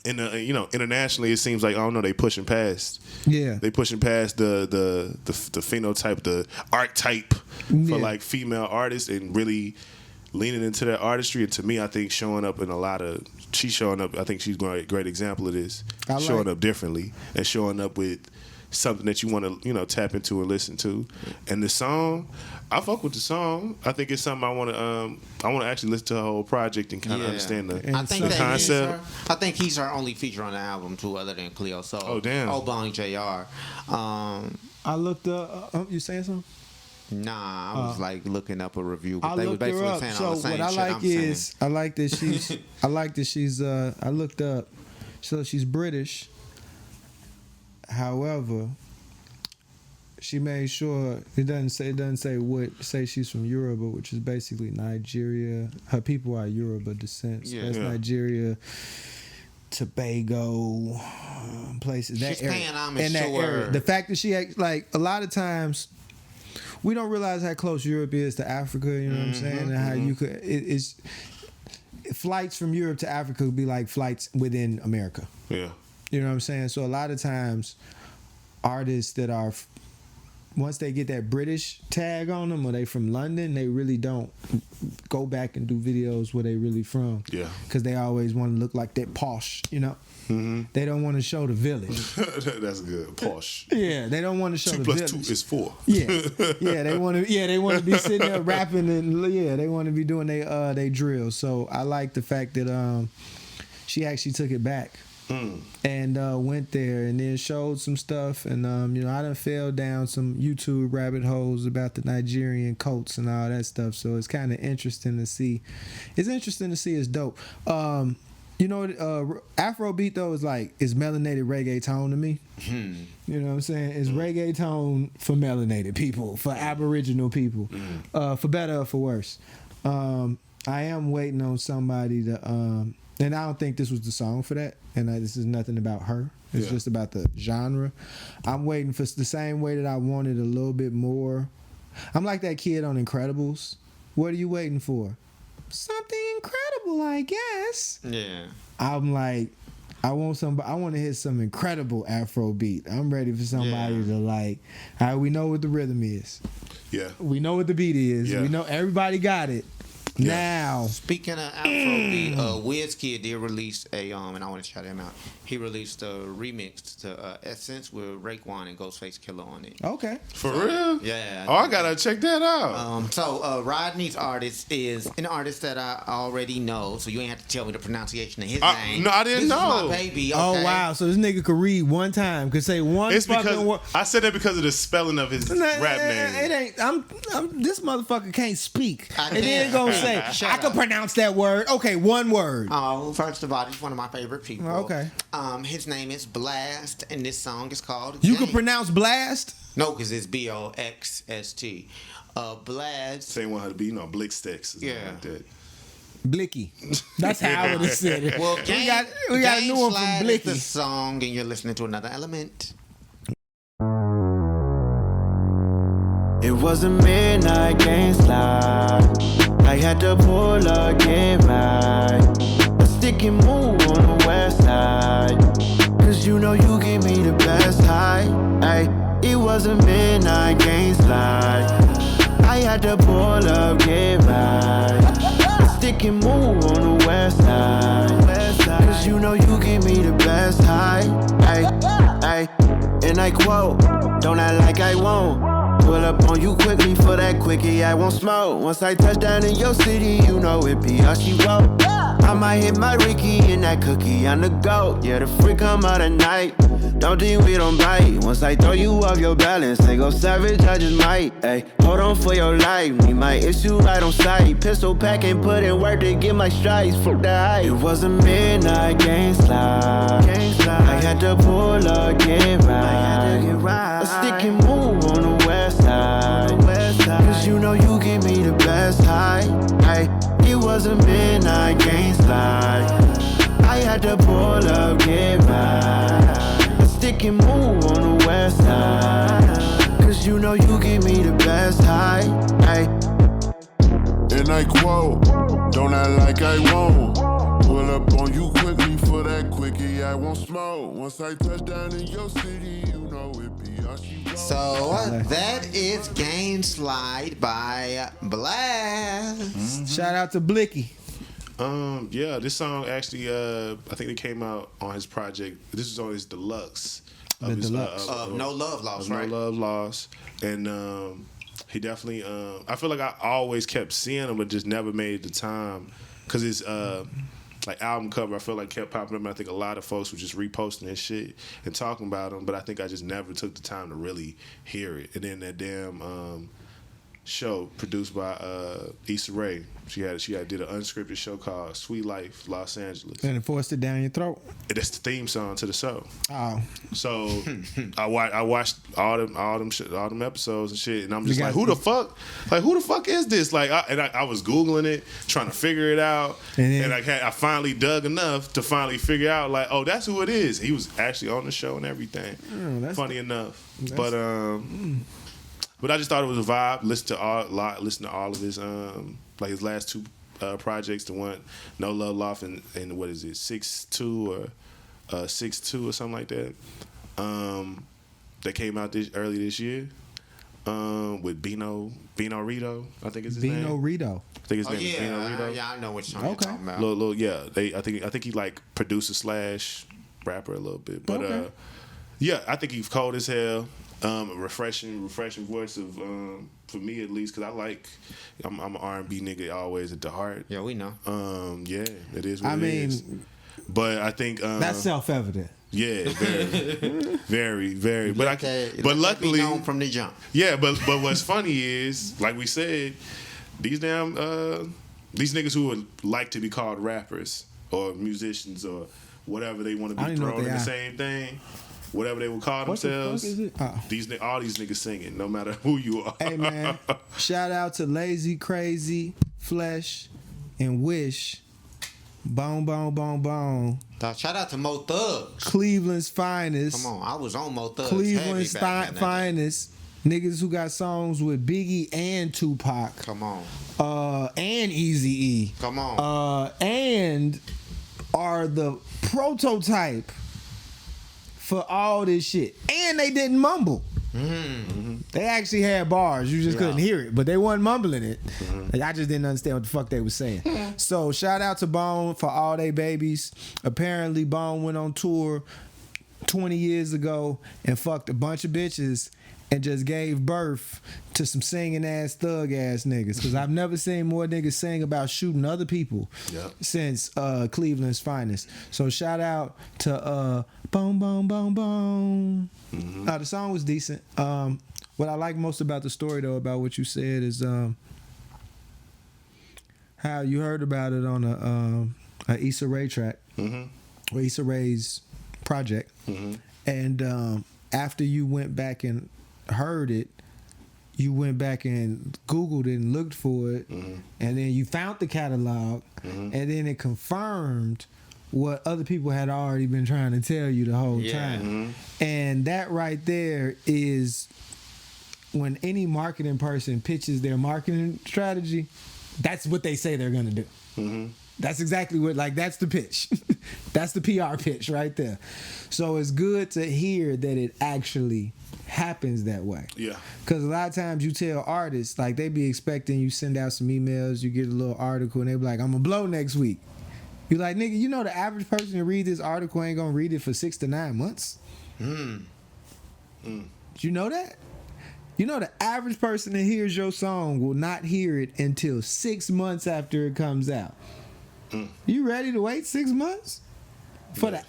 internationally it seems like they pushing past. Yeah. They pushing past the phenotype, the archetype for like female artists and really leaning into that artistry. And to me, I think she's showing up. I think she's a great example of this. Showing up differently and showing up with something that you want to tap into and listen to. And the song, I fuck with the song. I think it's something I want to actually listen to her whole project and kind of understand the concept. I think he's her only feature on the album too, other than Cleo Soul. Oh damn. Obongjayar. I looked up. You saying something? Nah, I was like looking up a review, but they was looked her basically up. saying So all the same what I shit like I'm is saying. I like that she's I looked up. So she's British. However, she made sure it doesn't say she's from Yoruba, which is basically Nigeria. Her people are Yoruba descent. So that's Nigeria, Tobago, places. She's paying homage to her. The fact that she like a lot of times. We don't realize how close Europe is to Africa, you know what I'm saying? And how you could it's flights from Europe to Africa would be like flights within America. Yeah. You know what I'm saying? So a lot of times artists that are once they get that British tag on them or they from London, they really don't go back and do videos where they really from. Yeah. Because they always want to look like that posh, They don't want to show the village. That's good. Posh. Yeah, they don't want to show 2 the plus village. 2 is 4. Yeah, they want to be sitting there rapping and they want to be doing they drill. So I like the fact that she actually took it back and went there and then showed some stuff and I done fell down some YouTube rabbit holes about the Nigerian cults and all that stuff. So it's kind of interesting to see. It's dope. Afrobeat though is melanated reggaeton to me. You know what I'm saying? It's reggaeton for melanated people, for Aboriginal people, for better or for worse. I am waiting on somebody to, and I don't think this was the song for that. And this is nothing about her. It's just about the genre. I'm waiting for the same way that I wanted a little bit more. I'm like that kid on Incredibles. What are you waiting for? something incredible, I guess. Yeah. I'm like, I want to hit some incredible Afro beat. I'm ready for somebody to like. All right, we know what the rhythm is. Yeah. We know what the beat is. Yeah. We know everybody got it. Yeah. Now, Speaking of Afrobeat, WizKid did release a and I want to shout him out. He released a remix to Essence with Raekwon and Ghostface Killer on it. okay. For real? Yeah. Oh, I gotta check that out. So Rodney's artist is an artist that I already know, so you ain't have to tell me the pronunciation of his name. No, I didn't This know. is my baby. Okay? Oh wow! So this nigga could read one time, could say one It's fucking because word. I said that because of the spelling of his rap name. It ain't. I'm. This motherfucker can't speak, I and then can't. gonna say, Shut "I can up. pronounce that word." Okay, one word. Oh, first of all, he's one of my favorite people. Okay. His name is Blxst, and this song is called. You can Game. pronounce blast. No, because it's Blxst. Blxst. Same one how to be, Blxst. Yeah. Like that. Blicky. That's how I would have said it. Well, we got a new one from Slide is Blicky. the song, and you're listening to another element. It was a midnight game slide. I had to pull up, get right. A stick and move on the west side. Cause you know you give me the best high. Ay, it was a midnight game slide. I had to pull up, get right. A stick and move on the west side. Cause you know you give me the best high. Ay, ay, and I quote, don't act like I won't. Pull up on you quickly for that quickie, I won't smoke. Once I touch down in your city, you know it be all she wrote. I might hit my Ricky in that cookie on the goat. Yeah, the freak come out at night. Don't think we don't bite. Once I throw you off your balance, they go savage, I just might. Ay, hold on for your life, need my issue right on sight. Pistol pack and put in work to get my stripes, fuck the hype. It was a midnight game slide. I had to pull up, get right. A stick and move on the west side. Cause you know you give me the best high. Ay, it was a midnight game slide. I had to pull up, get right. A stick and move on the west side. Cause you know you give me the best high. Ay. And I quote, don't act like I won't. Pull up on you quickly for that quickie, I won't smoke. Once I touch down in your city, you know it be all she wrote. So that is Game Slide by Blxst. Shout out to Blicky. Yeah, this song actually, I think it came out on his project. This is on his deluxe. The deluxe. No Love Lost, right? No Love Lost, and he definitely. I feel like I always kept seeing him, but just never made the time because his like album cover. I feel like kept popping up. And I think a lot of folks were just reposting his shit and talking about him, but I think I just never took the time to really hear it. And then that damn show produced by Issa Rae. She did an unscripted show called Sweet Life Los Angeles. And it forced it down your throat. That's the theme song to the show. Oh. So I watched all them episodes and shit, and I'm just You like, got- who the fuck is this? Like, I was googling it, trying to figure it out, And then- I finally dug enough to finally figure out, like, oh, that's who it is. He was actually on the show and everything. Funny enough, but I just thought it was a vibe. Listen to all of his like his last two projects. The one No Love Lost and what is it 6'2" or 6'2" or something like that. That came out early this year. With Bino Rito, I think is his name. Bino Rito. I think his name is Bino Rito. Yeah, I know which song you're talking about. Little, yeah. I think he like producer / rapper a little bit, but yeah, I think he's cold as hell. Refreshing voice of for me at least, because I'm an R&B nigga always at the heart. Yeah, we know. Yeah, it is what it is. But I think That's self-evident. yeah, very, very. But luckily, known from the jump. yeah. But what's funny is, like we said, these damn these niggas who would like to be called rappers or musicians or whatever they want to I be don't even know thrown what in they the are. same thing. Whatever they would call What the fuck themselves, is it? Oh. all these niggas singing, no matter who you are. Hey man, shout out to Lazy, Crazy, Flesh, and Wish. Bone, bone, bone, bone. Shout out to Mo Thugs. Cleveland's finest. Come on, I was on Mo Thugs. Cleveland's heavy back in that day. finest. Niggas who got songs with Biggie and Tupac. Come on. And Eazy-E. Come on. And are the prototype for all this shit. And they didn't mumble. Mm-hmm. They actually had bars. You just couldn't hear it, but they wasn't mumbling it. I just didn't understand what the fuck they was saying. So shout out to Bone for all they babies. Apparently Bone went on tour 20 years ago and fucked a bunch of bitches and just gave birth to some singing ass thug ass niggas. Cause I've never seen more niggas sing about shooting other people since Cleveland's finest. So shout out to Boom Boom Boom Boom. The song was decent. What I like most about the story though, about what you said, is how you heard about it on a Issa Rae track, or Issa Rae's project, and after you went back and heard it, you went back and Googled it and looked for it, and then you found the catalog, and then it confirmed what other people had already been trying to tell you the whole time. And that right there is when any marketing person pitches their marketing strategy, that's what they say they're gonna do. That's exactly what, like, that's the pitch. That's the PR pitch right there. So it's good to hear that it actually happens that way. Yeah. Because a lot of times you tell artists, like, they be expecting you send out some emails, you get a little article, and they be like, I'm gonna blow next week. You like, nigga, you know the average person to read this article ain't gonna read it for 6 to 9 months? Did you know that? You know the average person that hears your song will not hear it until 6 months after it comes out. You ready to wait 6 months for the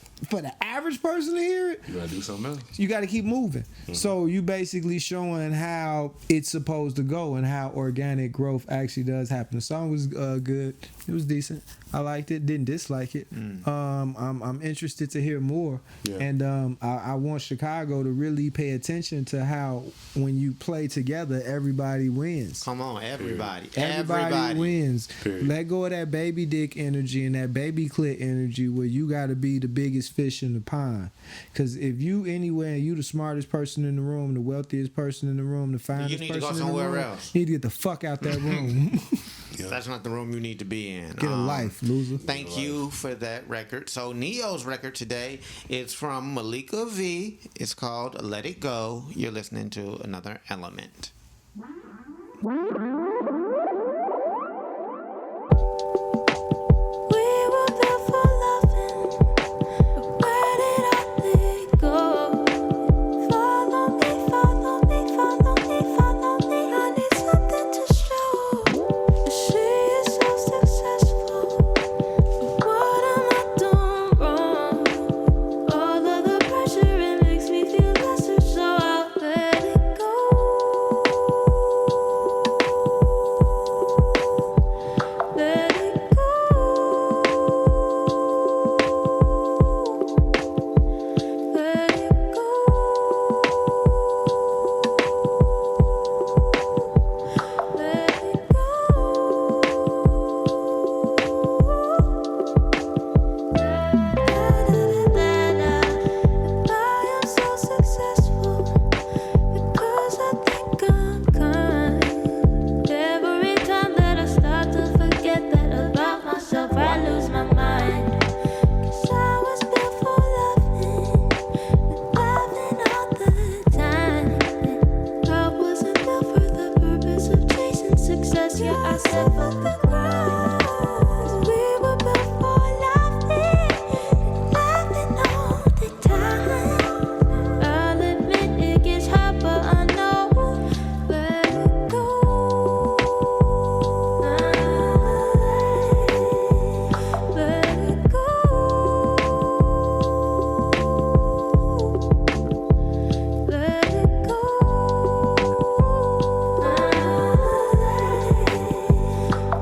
average person to hear it? You gotta do something else. You gotta keep moving. So you basically showing how it's supposed to go and how organic growth actually does happen. The song was good. It was decent. I liked it. Didn't dislike it. I'm interested to hear more. And I want Chicago to really pay attention to how when you play together, everybody wins. Come on, everybody. Everybody wins. Period. Let go of that baby dick energy and that baby clit energy where you got to be the biggest fish in the pond. Because if you anywhere, you the smartest person in the room, the wealthiest person in the room, the finest person in the room, you need to go somewhere else. You need to get the fuck out that room. That's not the room you need to be in. Get a life, loser. Thank you for that record. So Neo's record today is from Mallika Vie. It's called Let It Go. You're listening to Another Element.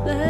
Let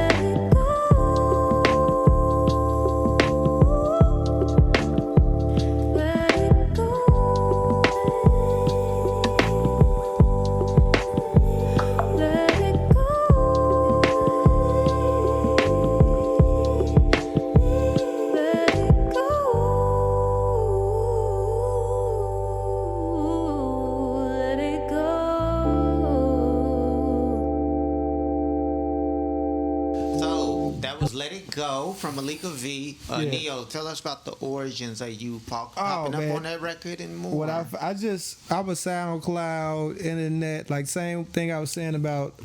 was Let It Go from Mallika Vie. Neo, tell us about the origins of you popping up on that record and more. What I was SoundCloud, internet, like same thing I was saying about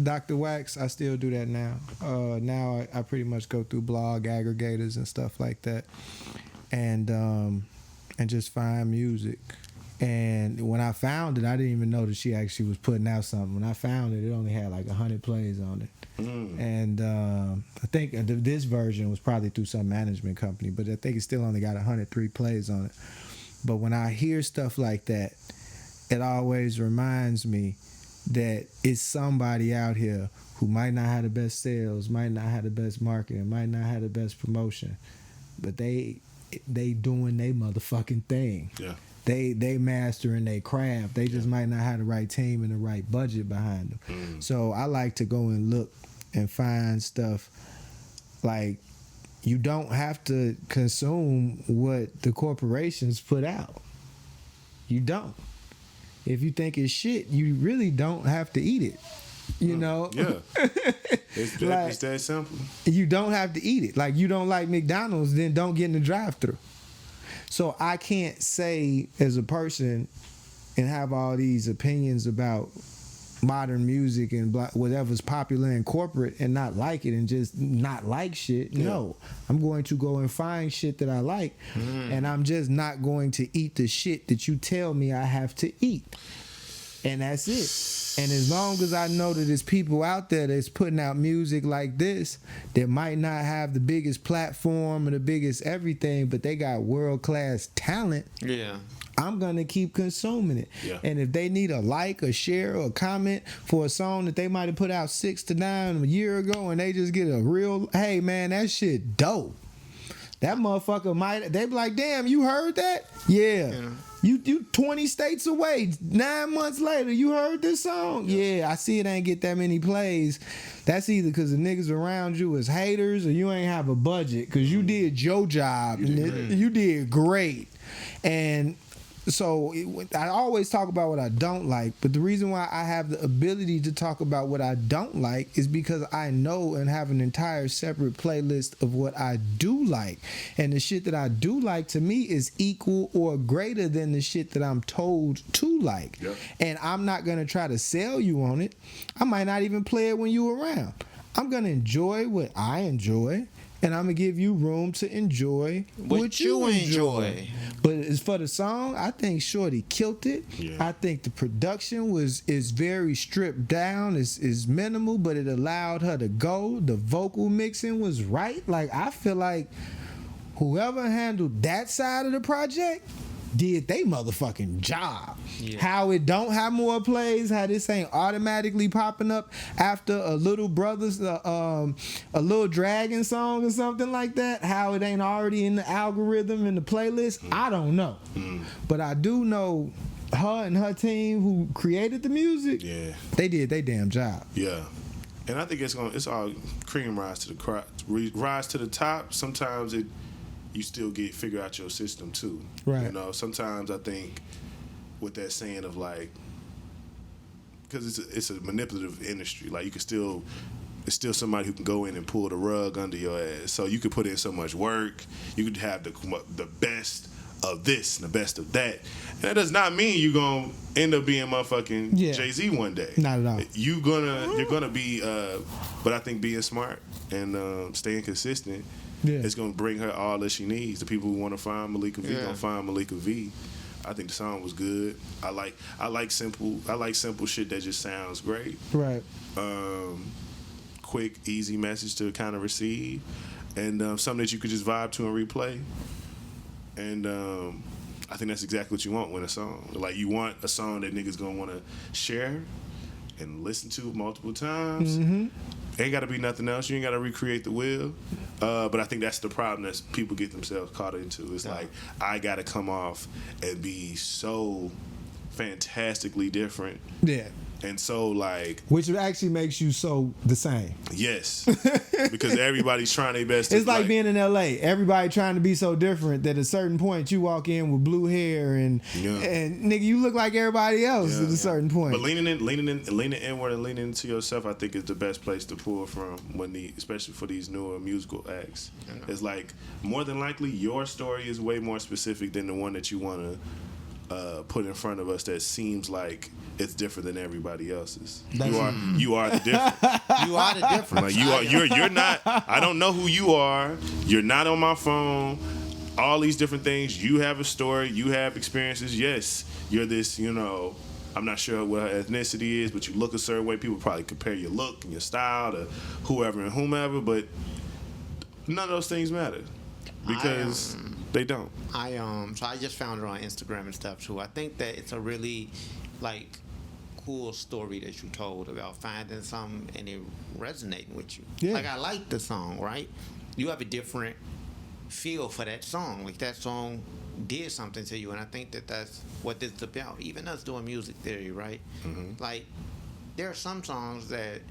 Dr. Wax. I still do that now. Now I pretty much go through blog aggregators and stuff like that, and just find music. And when I found it, I didn't even know that she actually was putting out something. When I found it, it only had like 100 plays on it. And I think this version was probably through some management company, but I think it still only got 103 plays on it. But when I hear stuff like that, it always reminds me that it's somebody out here who might not have the best sales, might not have the best marketing, might not have the best promotion, but they doing their motherfucking thing. Yeah. They mastering their craft. They just might not have the right team and the right budget behind them. So I like to go and look and find stuff. Like, you don't have to consume what the corporations put out. You don't. If you think it's shit, you really don't have to eat it. You know? Yeah. It's that simple. You don't have to eat it. Like, you don't like McDonald's, then don't get in the drive-thru. So I can't say as a person and have all these opinions about modern music and whatever's popular in corporate and not like it and just not like shit. Yeah. No, I'm going to go and find shit that I like, and I'm just not going to eat the shit that you tell me I have to eat. And that's it. And as long as I know that there's people out there that's putting out music like this that might not have the biggest platform or the biggest everything, but they got world-class talent, I'm going to keep consuming it. Yeah. And if they need a like, a share, or a comment for a song that they might have put out 6 to 9 a year ago and they just get a real, hey, man, that shit dope. That motherfucker they be like, damn, you heard that? Yeah. You 20 states away, 9 months later, you heard this song? Yeah, I see it ain't get that many plays. That's either because the niggas around you is haters or you ain't have a budget because you did your job. You did great. And so I always talk about what I don't like, but the reason why I have the ability to talk about what I don't like is because I know and have an entire separate playlist of what I do like. And the shit that I do like to me is equal or greater than the shit that I'm told to like. Yep. And I'm not going to try to sell you on it. I might not even play it when you're around. I'm going to enjoy what I enjoy. And I'm going to give you room to enjoy what you enjoy. But as for the song, I think Shorty killed it. Yeah. I think the production is very stripped down. Is minimal, but it allowed her to go. The vocal mixing was right. Like, I feel like whoever handled that side of the project did they motherfucking job. Yeah. How it don't have more plays, how this ain't automatically popping up after a Little Brothers, a Little Dragon song or something like that, how it ain't already in the algorithm in the playlist, I don't know. But I do know her and her team who created the music, they did their damn job. Yeah. And I think it's all cream rise to the top. Sometimes you still figure out your system too. Right. You know, sometimes I think with that saying of like, because it's a manipulative industry. Like it's still somebody who can go in and pull the rug under your ass. So you could put in so much work. You could have the best of this and the best of that. And that does not mean you're gonna end up being motherfucking Jay-Z one day. Not at all. You're gonna be, but I think being smart and staying consistent. Yeah. It's gonna bring her all that she needs. The people who want to find Mallika Vie gonna find Mallika Vie. I think the song was good. I like simple shit that just sounds great. Right. Quick, easy message to kind of receive, and something that you could just vibe to and replay. And I think that's exactly what you want with a song. Like you want a song that niggas gonna want to share and listen to multiple times. Ain't got to be nothing else. You ain't got to recreate the wheel. But I think that's the problem that people get themselves caught into. It's like, I got to come off and be so fantastically different. Yeah. And so, like, which actually makes you so the same. Yes, because everybody's trying their best. It's like being in LA. Everybody trying to be so different that at a certain point you walk in with blue hair and nigga, you look like everybody else at a certain point. But leaning inward and leaning into yourself, I think is the best place to pull from especially for these newer musical acts. It's like more than likely your story is way more specific than the one that you want to put in front of us that seems like it's different than everybody else's. You are the difference. You are the difference. Like you're not. I don't know who you are. You're not on my phone. All these different things. You have a story. You have experiences. Yes, you're this. I'm not sure what her ethnicity is, but you look a certain way. People probably compare your look and your style to whoever and whomever, but none of those things matter because they don't. So I just found her on Instagram and stuff too. I think that it's a really cool story that you told about finding something and it resonating with you. Yeah. Like, I like the song, right? You have a different feel for that song. Like, that song did something to you, and I think that that's what this is about. Even us doing music theory, right? Mm-hmm. Like, there are some songs that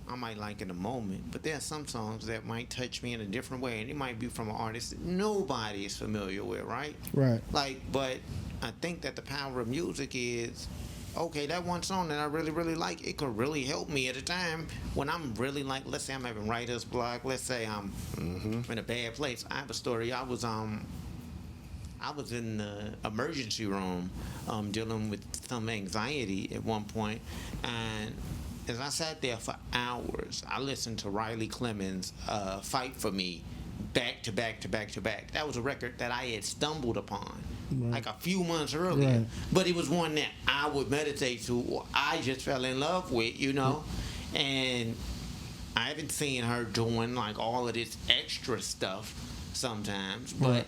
I might like in a moment, but there are some songs that might touch me in a different way, and it might be from an artist that nobody is familiar with, right? Right. Like, but I think that the power of music is, okay, that one song that I really, really like, it could really help me at a time when I'm really like, let's say I'm having writer's block, let's say I'm in a bad place. I have a story. I was in the emergency room dealing with some anxiety at one point, and as I sat there for hours, I listened to Riley Clemens' Fight For Me back to back to back to back. That was a record that I had stumbled upon like a few months earlier, but it was one that I would meditate to, or I just fell in love with, and I haven't seen her doing like all of this extra stuff sometimes, but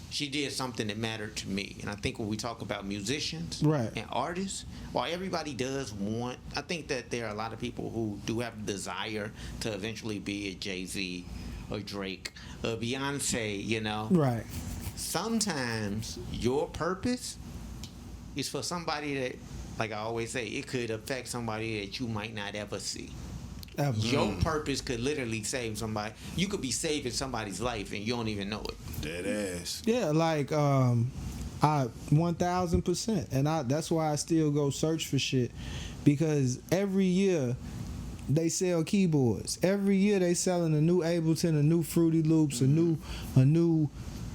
she did something that mattered to me. And I think when we talk about musicians and artists, while everybody does want, I think that there are a lot of people who do have the desire to eventually be a Jay-Z or Drake or Beyonce, Right. Sometimes your purpose is for somebody that, like I always say, it could affect somebody that you might not ever see. Your purpose could literally save somebody. You could be saving somebody's life and you don't even know it. Dead ass. Yeah, like I 1000%, and that's why I still go search for shit, because every year they sell keyboards. Every year they selling a new Ableton, a new Fruity Loops, a new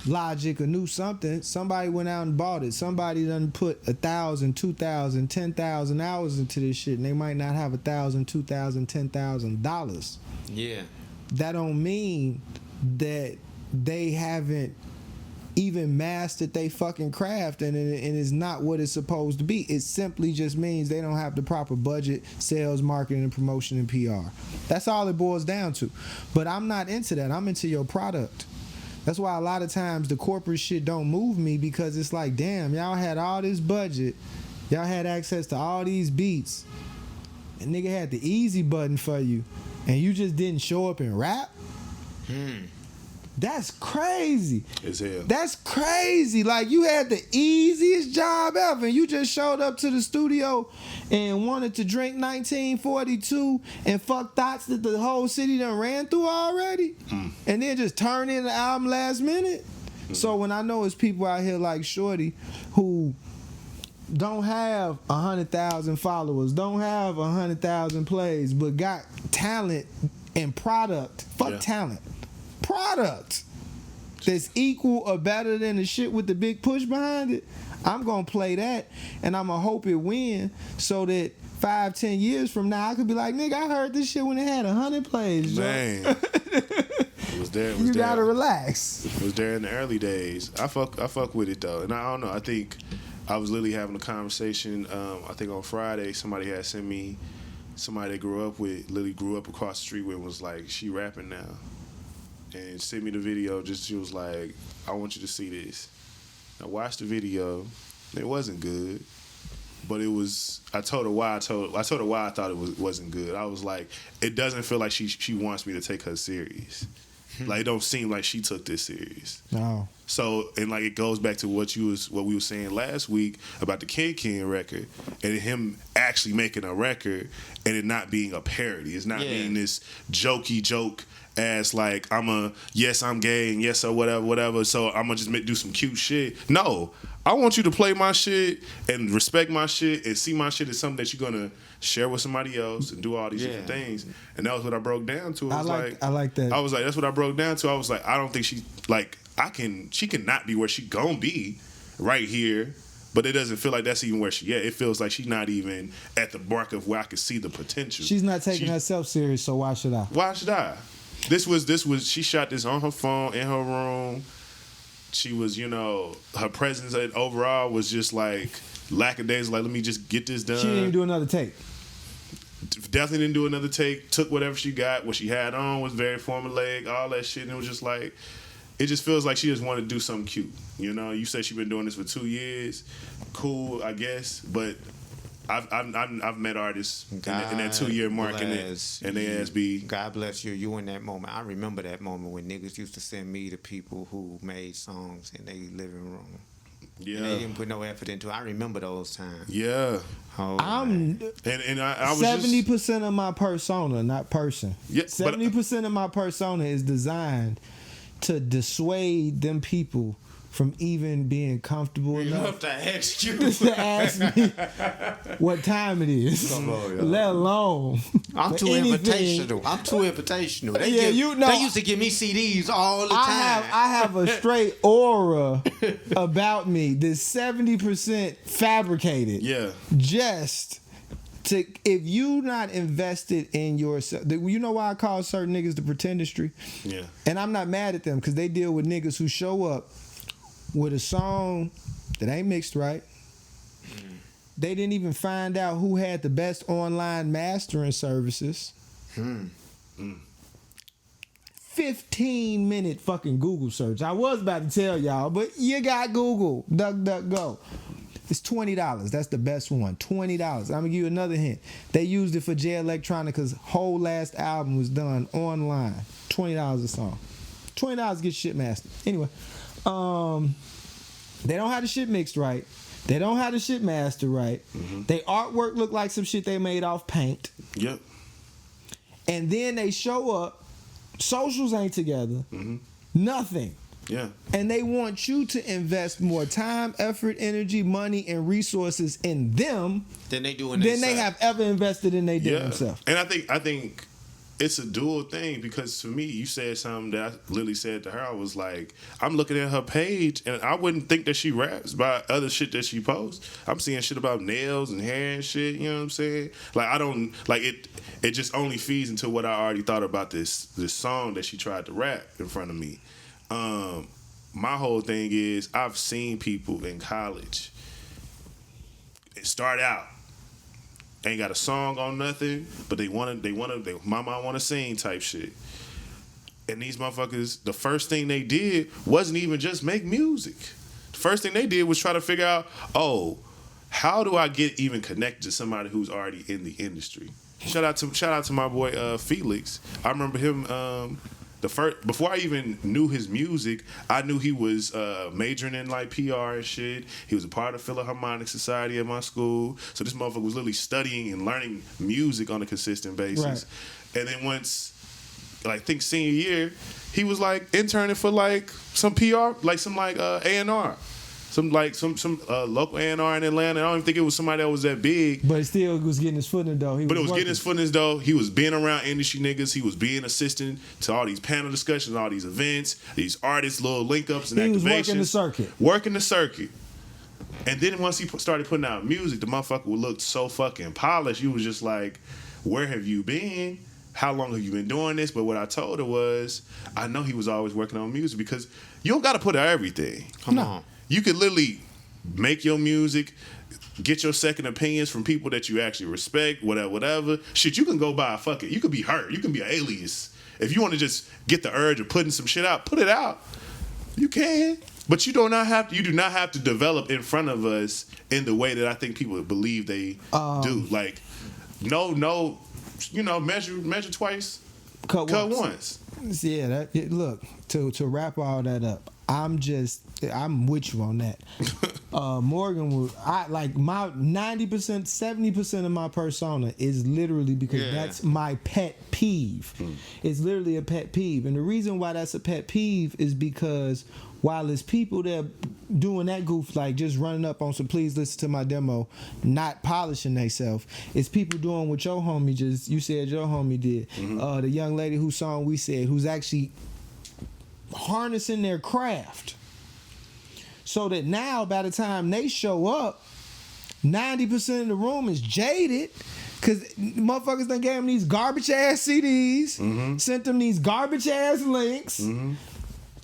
Logic, a new something. Somebody went out and bought it. Somebody done put 1,000, 2,000, 10,000 hours into this shit, and they might not have $1,000, $2,000, $10,000. Yeah. That don't mean that they haven't even mastered they fucking craft, and it's not what it's supposed to be. It simply just means they don't have the proper budget, sales, marketing, and promotion, and PR. That's all it boils down to. But I'm not into that. I'm into your product. That's why a lot of times the corporate shit don't move me, because it's like, damn, y'all had all this budget, y'all had access to all these beats, and nigga had the easy button for you, and you just didn't show up and rap? That's crazy. As hell. That's crazy. Like, you had the easiest job ever, and you just showed up to the studio and wanted to drink 1942 and fuck thoughts that the whole city done ran through already, and then just turn in the album last minute. So when I know it's people out here like Shorty who don't have 100,000 followers, don't have 100,000 plays, but got talent and product. Talent. Product that's equal or better than the shit with the big push behind it, I'm gonna play that, and I'm gonna hope it win, so that 5-10 years from now I could be like, nigga, I heard this shit when it had 100 plays. Man. It was there. You gotta relax. It was there in the early days. I fuck with it though, and I don't know. I think I was literally having a conversation. I think on Friday somebody had sent me somebody that literally grew up across the street with, was like, she rapping now. And sent me the video. She was like, I want you to see this. I watched the video. It wasn't good, but it was. I told her why. I told her why I thought it wasn't good. I was like, it doesn't feel like she wants me to take her serious. Like, it don't seem like she took this serious. No. So, and like it goes back to what we were saying last week about the King record and him actually making a record and it not being a parody. It's not being this jokey joke as like I'm gay and yes or whatever. So I'm gonna just do some cute shit. No, I want you to play my shit and respect my shit and see my shit as something that you're gonna share with somebody else and do all these different things. And that was what I broke down to. I like that. I was like, that's what I broke down to. I was like, I don't think she cannot be where she gonna be right here, but it doesn't feel like that's even where she at. It feels like she's not even at the mark of where I could see the potential. She's not taking herself serious, so why should I? Why should I? This was she shot this on her phone in her room. She was, her presence overall was just like lackadaisical. Like, let me just get this done. She didn't even do another take. Definitely didn't do another take. Took whatever she got. What she had on was very formulaic. All that shit, and it was just like, it just feels like she just wanted to do something cute. You said she's been doing this for 2 years. Cool, I guess, but I've met artists in that 2-year mark and they ass be. God bless you. You in that moment. I remember that moment when niggas used to send me to people who made songs in their living room. Yeah, and they didn't put no effort into it. I remember those times. Yeah, I was 70% of my persona, not person. Yeah, 70% of my persona is designed to dissuade them people from even being comfortable enough to ask you to ask me what time it is, let alone. I'm too invitational. They used to give me CDs all the time. I have a straight aura about me that's 70% fabricated. Yeah, just to, if you not invested in yourself, you know why I call certain niggas the pretendistry? Yeah, and I'm not mad at them because they deal with niggas who show up with a song that ain't mixed right. They didn't even find out who had the best online mastering services. 15-minute fucking Google search. I was about to tell y'all, but you got Google. DuckDuckGo. It's $20. That's the best one. $20. I'm gonna give you another hint. They used it for Jay Electronica's whole last album was done online. $20 a song. $20 to get shit mastered. Anyway. They don't have the shit mixed right. They don't have the shit mastered right. They artwork look like some shit they made off paint. Yep. And then they show up, socials ain't together, nothing. Yeah. And they want you to invest more time, effort, energy, money, and resources in them than they do in than they have ever invested in themselves. And I think it's a dual thing because for me, you said something that I literally said to her. I was like, I'm looking at her page and I wouldn't think that she raps about other shit that she posts. I'm seeing shit about nails and hair and shit, you know what I'm saying? Like, I don't, like, it just only feeds into what I already thought about this song that she tried to rap in front of me. My whole thing is I've seen people in college start out, ain't got a song on nothing, but they mama wanna sing type shit. And these motherfuckers, the first thing they did wasn't even just make music. The first thing they did was try to figure out, how do I get even connected to somebody who's already in the industry? Shout out to my boy Felix. I remember him before I even knew his music, I knew he was majoring in like PR and shit. He was a part of Philharmonic Society at my school. So this motherfucker was literally studying and learning music on a consistent basis. Right. And then once, like, I think senior year, he was like interning for like some PR, like some like A&R. Some local A&R in Atlanta. I don't even think it was somebody that was that big. But still was getting his foot in the door. Getting his foot in his door. He was being around industry niggas. He was being assistant to all these panel discussions, all these events, these artists, little link-ups and activations. He was working the circuit. And then once he started putting out music, the motherfucker would look so fucking polished. You was just like, where have you been? How long have you been doing this? But what I told her was, I know he was always working on music because you don't got to put out everything. Come on. You could literally make your music, get your second opinions from people that you actually respect, whatever. Shit, you can go by you could be her. You can be an alias. If you want to just get the urge of putting some shit out, put it out. You can. But you do not have to develop in front of us in the way that I think people believe they do. Like, no, measure twice, cut once. Yeah, look, to wrap all that up, I'm with you on that. Morgan my 90%, 70% of my persona is literally because that's my pet peeve. It's literally a pet peeve. And the reason why that's a pet peeve is because while it's people that doing that goof, like just running up on some please listen to my demo, not polishing themselves, it's people doing what your homie you said your homie did. The young lady whose song we said, who's actually harnessing their craft. So that now by the time they show up, 90% of the room is jaded. Cause motherfuckers done gave them these garbage ass CDs, sent them these garbage ass links,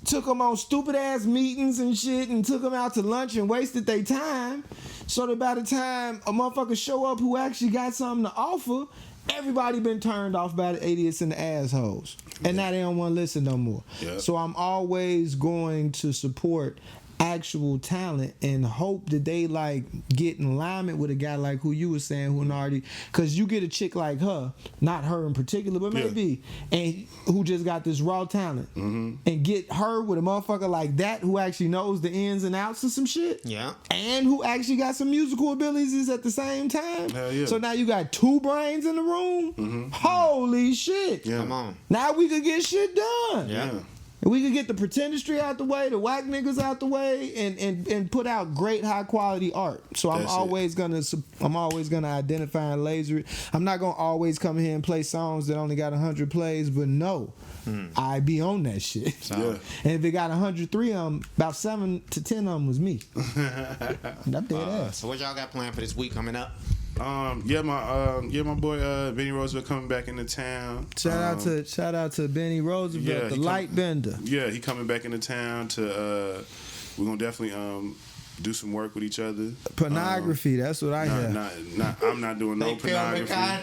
took them on stupid ass meetings and shit, and took them out to lunch and wasted their time. So that by the time a motherfucker show up who actually got something to offer, everybody been turned off by the idiots and the assholes. And now they don't want to listen no more. Yep. So I'm always going to support actual talent and hope that they like get in alignment with a guy like who you were saying, who already, because you get a chick like her, not her in particular, but maybe, and who just got this raw talent, and get her with a motherfucker like that who actually knows the ins and outs of some shit, and who actually got some musical abilities at the same time. So now you got two brains in the room. Holy shit! Come on. Now we could get shit done. We could get the pretendistry out the way, the whack niggas out the way, and put out great high quality art. So I'm always gonna identify and laser it. I'm not gonna always come here and play songs that only got 100 plays, but no, I be on that shit. And if it got 103 of them, about 7 to 10 of them was me. I'm dead ass. So what y'all got planned for this week coming up? My boy Benny Roosevelt coming back into town. Shout out to Benny Roosevelt, the light bender. Yeah, he coming back into town to we're gonna definitely do some work with each other. Pornography, that's what I heard. I'm not doing no pornography. I'm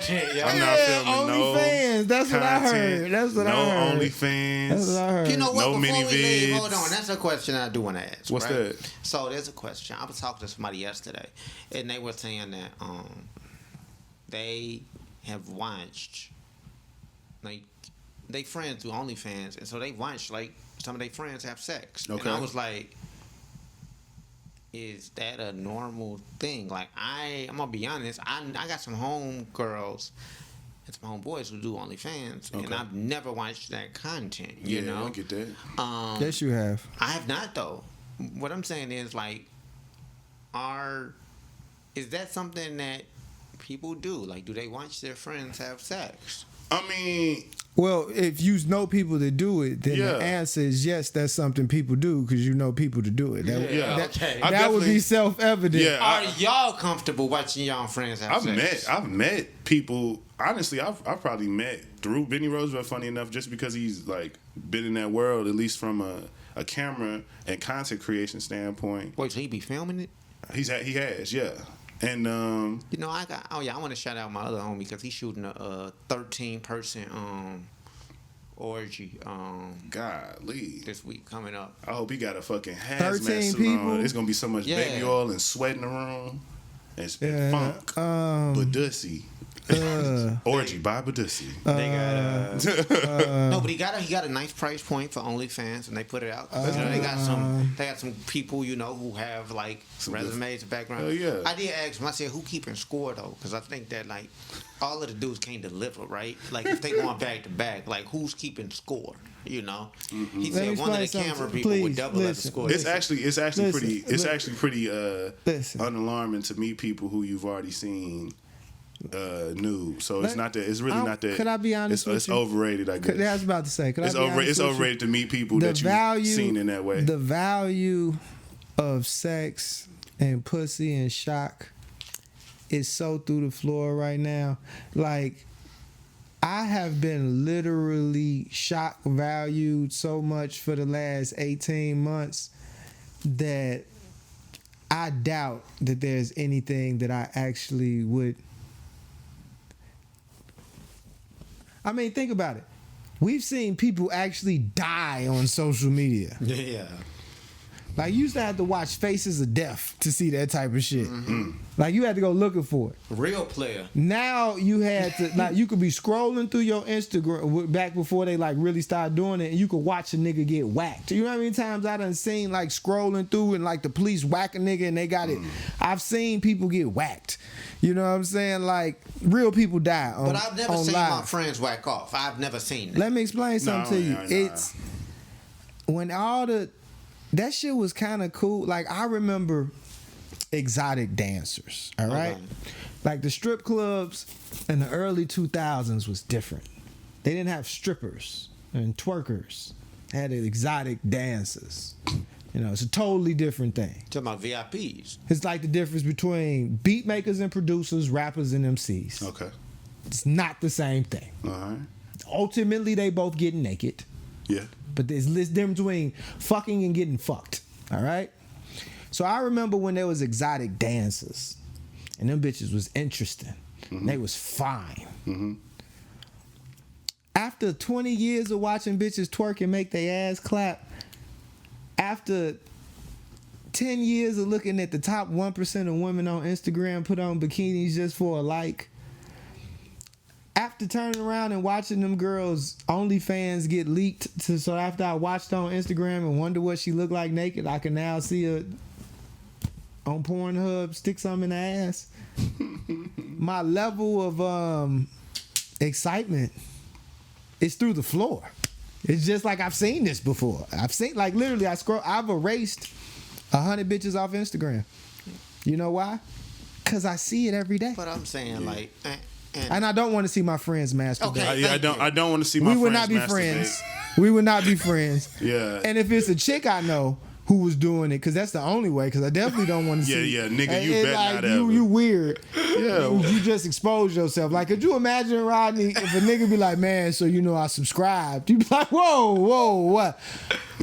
not filming OnlyFans, that's what I heard. That's what I heard. No OnlyFans. That's what I heard. You know what? No Before we leave, vids. hold on. That's a question I do want to ask. What's that? So there's a question. I was talking to somebody yesterday, and they were saying that they have watched, like, they friends do OnlyFans, and so they watched like some of their friends have sex. Okay. And I was like, is that a normal thing? Like, I'm gonna be honest, I got some home girls and some homeboys who do OnlyFans, and I've never watched that content. You know, I get that. Yes, you have. I have not though. What I'm saying is, like, is that something that people do? Like, do they watch their friends have sex? I mean, well, if you know people that do it, then the answer is yes, that's something people do because you know people to do it. That would be self-evident. Yeah, are y'all comfortable watching y'all friends have sex? I've met people. Honestly, I've probably met through Benny Roosevelt. Funny enough, just because he's like been in that world, at least from a camera and content creation standpoint. Wait, so he be filming it? He has, yeah. And you know, I want to shout out my other homie because he's shooting a 13-person orgy golly this week coming up. I hope he got a fucking hazmat suit on. It's gonna be so much baby oil and sweat in the room and funk Badussy. Orgy by Badussy. No, but he got a nice price point for OnlyFans, and they put it out. You know, they got some people, you know, who have like some resumes and background. I did ask him. I said, who keeping score though? Because I think that like all of the dudes can't deliver, right? Like if they going back to back, like who's keeping score? You know, he said one of the camera people would double up the score. It's actually pretty unalarming to meet people who you've already seen nude. So it's not that. It's really not that. Could I be honest with you? It's overrated, I guess. I was about to say. It's overrated to meet people that you've seen in that way. The value of sex and pussy and shock is so through the floor right now. Like, I have been literally shock valued so much for the last 18 months that I doubt that there's anything that I actually would. I mean, think about it. We've seen people actually die on social media. Yeah. Like you used to have to watch Faces of Death to see that type of shit. Like you had to go looking for it. Real player. Now you had to like you could be scrolling through your Instagram back before they like really started doing it, and you could watch a nigga get whacked. You know how many times I done seen like scrolling through and like the police whack a nigga and they got it. I've seen people get whacked. You know what I'm saying? Like real people die on. But I've never seen live. my friends whack off. I've never seen that. Let me explain something to you. It's when that shit was kind of cool. Like I remember exotic dancers. All right, like the strip clubs in the early 2000s was different. They didn't have strippers and twerkers. They had exotic dancers. You know, it's a totally different thing. Talking about VIPs. It's like the difference between beat makers and producers, rappers and MCs. Okay. It's not the same thing. All right. Ultimately, they both get naked. Yeah. But there's this difference between fucking and getting fucked. All right? So I remember when there was exotic dancers. And them bitches was interesting. They was fine. After 20 years of watching bitches twerk and make their ass clap, after 10 years of looking at the top 1% of women on Instagram put on bikinis just for a like, after turning around and watching them girls OnlyFans get leaked, so after I watched on Instagram and wonder what she looked like naked, I can now see her on Pornhub stick something in the ass. My level of excitement is through the floor. It's just like I've seen this before. I've seen, like literally, I've erased 100 bitches off Instagram. You know why? Because I see it every day. But I'm saying like, and I don't want to see my friends masturbate. Okay, I don't want to see my friends We would not be masturbate. friends. We would not be friends. Yeah. And if it's a chick I know who was doing it, because that's the only way, because I definitely don't want to see. Yeah, nigga, you And bet like, not ever. You weird. Yeah. You just expose yourself. Like, could you imagine, Rodney, if a nigga be like, man, so you know I subscribed. You be like, whoa, what?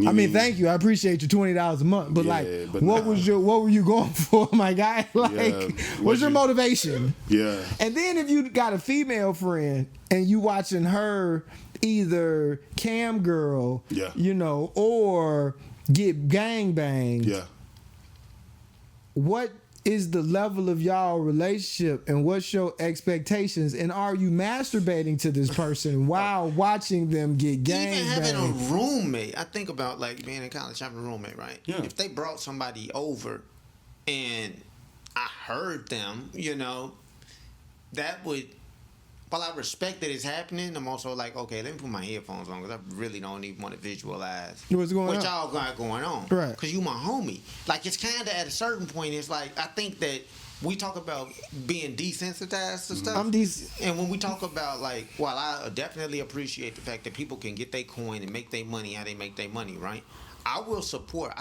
I mean, thank you. I appreciate your $20 a month. But like, but what were you going for, my guy? Like, what's your you- motivation? Yeah. And then if you got a female friend and you watching her either cam girl, you know, or get gangbanged, what is the level of y'all relationship and what's your expectations, and are you masturbating to this person while watching them get gangbanged? even having a roommate, I think about like being in college having a roommate, right? Yeah. If they brought somebody over and I heard them, you know, that would, while I respect that it's happening, I'm also like, okay, let me put my headphones on because I really don't even want to visualize What's going what on? y'all got going on. Right. Because you my homie. Like, it's kind of at a certain point, it's like, I think that we talk about being desensitized to stuff. And when we talk about, like, while I definitely appreciate the fact that people can get their coin and make their money how they make their money, right? I support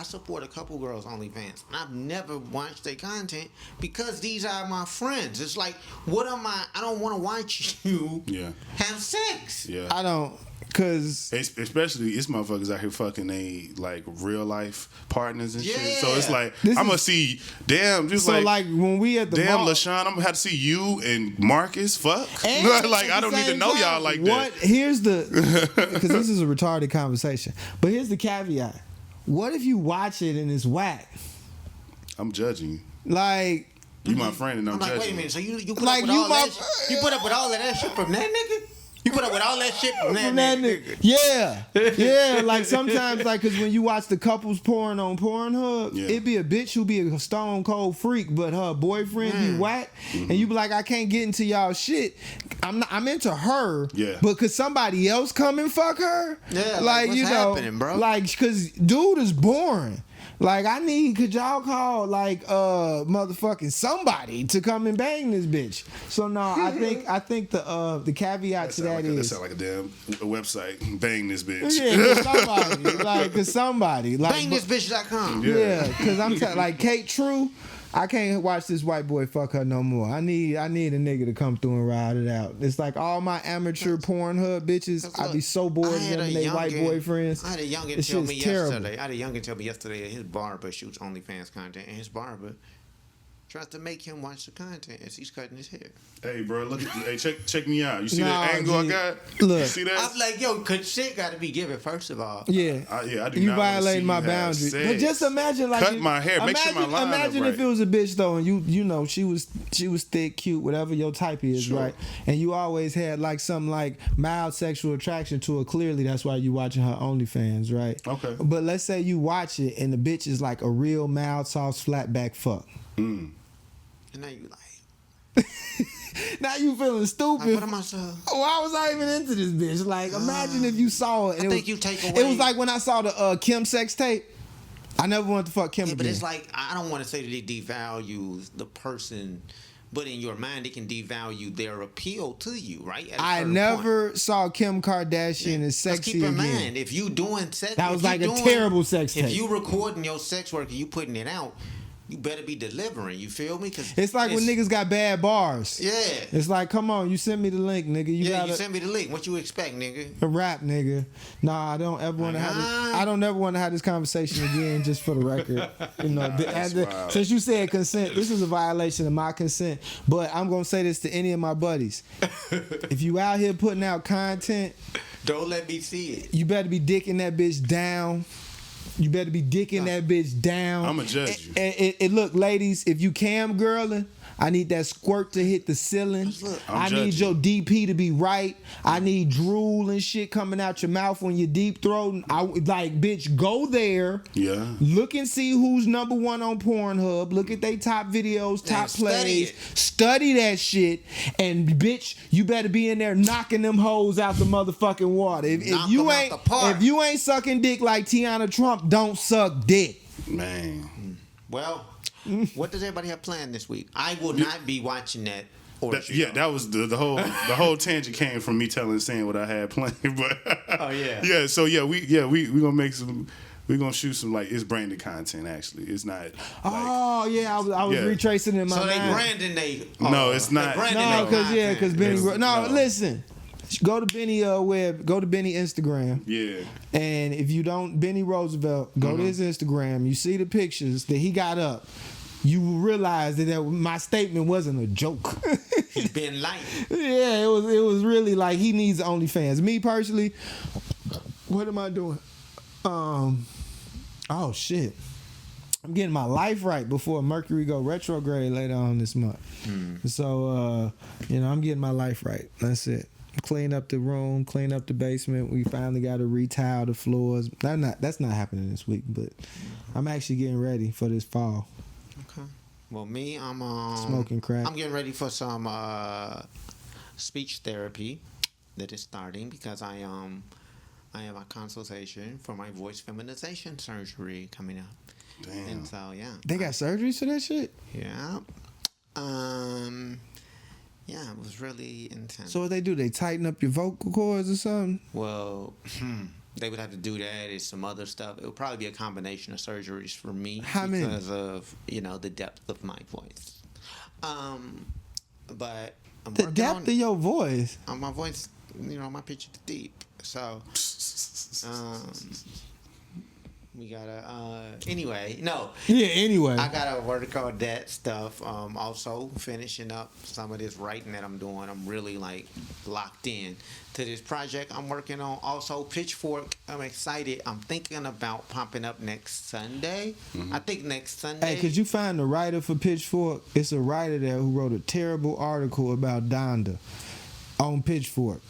a couple girls OnlyFans, and I've never watched their content because these are my friends. It's like, I don't want to watch you have sex. Yeah. I don't, cause especially it's motherfuckers out here fucking they like real life partners and shit. Yeah. So it's like I'm gonna see so like when we at the damn mall, LaShawn, I'm gonna have to see you and Marcus fuck. And like I don't need to know y'all like that. Here's the, because this is a retarded conversation, but here's the caveat. What if you watch it and it's whack? I'm judging you. Like, you my friend and I'm like, judging wait a minute, so you put Like, up with you all that shit? You put up with all of that shit from that nigga? You put up with all that shit from that nigga? Yeah. Like sometimes, like, cause when you watch the couples porn on Pornhub, it be a bitch who be a stone cold freak, but her boyfriend be whack, and you be like, I can't get into y'all shit. I'm into her, but could somebody else come and fuck her? Yeah, like what's you know, happening, bro? like, cause dude is boring. Like could y'all call like motherfucking somebody to come and bang this bitch? So no, I think the caveat to that is that sound like a damn website. Bang this bitch. Yeah, cause somebody like Bangthisbitch.com. Yeah, cause I'm like Kate True. I can't watch this white boy fuck her no more. I need a nigga to come through and ride it out. It's like all my amateur Pornhub bitches. I be so bored of them and they white boyfriends. I had a youngin tell me yesterday. That his barber shoots OnlyFans content, and his barber tries to make him watch the content as he's cutting his hair. Hey, bro, look at hey, check me out. You see Nah, that angle G. I got? Look. You see that? I'm like, yo, consent got to be given first of all. Yeah, I do you not wanna violating see my you have boundary. sex. But just imagine, like, Cut my hair, make sure my line imagine up if right. it was a bitch though, and you know she was thick, cute, whatever your type is, Sure. right? And you always had like something like mild sexual attraction to her. Clearly, that's why you watching her OnlyFans, right? Okay. But let's say you watch it and the bitch is like a real mild, soft, flat back fuck. Mm. And now you like, Now you feeling stupid. like, what am I saying? Why was I even into this bitch? Like, imagine if you saw it. And I it think was, you take It away- was like when I saw the Kim sex tape. I never wanted to fuck Kim Yeah, again. but it's like, I don't want to say that it devalues the person, but in your mind, it can devalue their appeal to you, right? At a I certain never point. saw Kim Kardashian as Let's sexy keep in again. mind, if you doing sex, That was if you like a doing- terrible sex tape. If you recording your sex work and you putting it out, you better be delivering. You feel me? Cause It's like when niggas got bad bars. Yeah. It's like, come on, you send me the link, nigga. You Yeah, gotta you send me the link. What you expect, nigga? a rap, nigga. Nah, I don't ever want to have this. I don't ever want to have this conversation again. Just for the record, you know. wild. Since you said consent, this is a violation of my consent. But I'm gonna say this to any of my buddies: if you out here putting out content, Don't let me see it. you better be dicking that bitch down. You better be dicking that bitch down. I'ma judge you. And look, ladies, if you cam girling, I need that squirt to hit the ceiling. I need your DP to be right. I need drool and shit coming out your mouth when you're deep throating. Like, bitch, go there. Yeah. Look and see who's number one on Pornhub. Look at they top videos, top plays. Study that shit. And bitch, you better be in there knocking them hoes out the motherfucking water. If you ain't sucking dick like Tiana Trump, don't suck dick. Man. Well, what does everybody have planned this week? I will not be watching that. That was the whole tangent came from me saying what I had planned. But Oh yeah. yeah. So yeah, we gonna make some. We're gonna shoot some like it's branded content. Actually, it's not. Like, Oh yeah, I was retracing in my So mind. they branding they. No, it's not. No, because Benny. No. Listen. Go to Benny Go to Benny Instagram. Yeah. And if you don't, Benny Roosevelt, go to his Instagram. You see the pictures that he got up. You realize that my statement wasn't a joke. He's been light. Yeah, it was really like he needs OnlyFans. Me personally, what am I doing? Oh shit. I'm getting my life right before Mercury go retrograde later on this month. So I'm getting my life right. That's it. Clean up the room, clean up the basement. We finally got to retile the floors. That's not happening this week, but I'm actually getting ready for this fall. Okay. Well, me, I'm Smoking crack. I'm getting ready for some speech therapy that is starting because I have a consultation for my voice feminization surgery coming up. Damn. And so yeah. They got surgeries for that shit? Yeah. Yeah, it was really intense. So what they do? They tighten up your vocal cords or something? Well, they would have to do that. It's some other stuff. It would probably be a combination of surgeries for me because of the depth of my voice. But I'm The working depth on of your voice. my voice. My pitch is deep. So we gotta. Anyway, no. Yeah. Anyway. I gotta work on that stuff. Also finishing up some of this writing that I'm doing. I'm really like locked in to this project I'm working on. Also, Pitchfork. I'm excited. I'm thinking about popping up next Sunday. I think next Sunday. Hey, could you find the writer for Pitchfork? It's a writer there who wrote a terrible article about Donda on Pitchfork.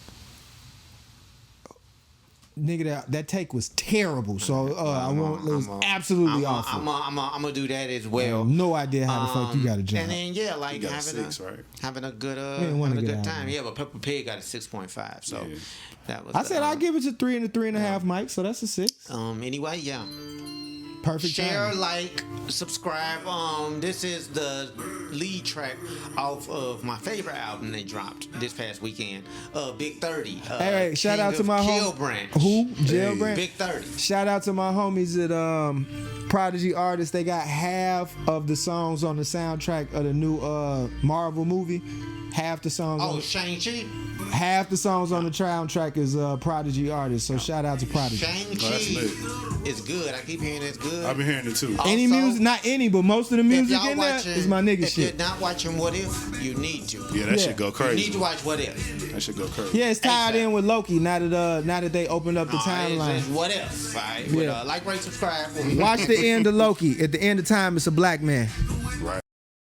Nigga, that take was terrible. So it was absolutely awful. I'm gonna do that as I well. have no idea how the fuck you got a job. And then You got having a good didn't want to get out time. of it. Yeah, but Peppa Pig got a 6.5. So Yeah. that was. I said I'll give it to 3 and a 3.5, Mike. So that's a 6. Anyway, yeah. Perfect. Share, timing. like, subscribe. This is the lead track off of my favorite album they dropped this past weekend. Big 30. Hey, shout King out to of my Kill home. Branch. Who? Jailbranch. Big 30. Shout out to my homies at Prodigy Artists. They got half of the songs on the soundtrack of the new Marvel movie. Half the songs. Oh, Shang-Chi. Half the songs on the soundtrack is Prodigy Artists. So shout out to Prodigy. Shang-Chi is good. I keep hearing it's good. good. I've been hearing it too. Any Also, music, not any, but most of the If music y'all in there watching, is my nigga if shit. you're not watching What If, you need to. Yeah, that Yeah. shit go You crazy. need to watch What If. That shit go crazy. Yeah, it's tied ASAP. in with Loki now that they opened up the It's timeline. What If, right? Yeah. Like, rate, subscribe. Watch the end of Loki. At the end of time, it's a black man.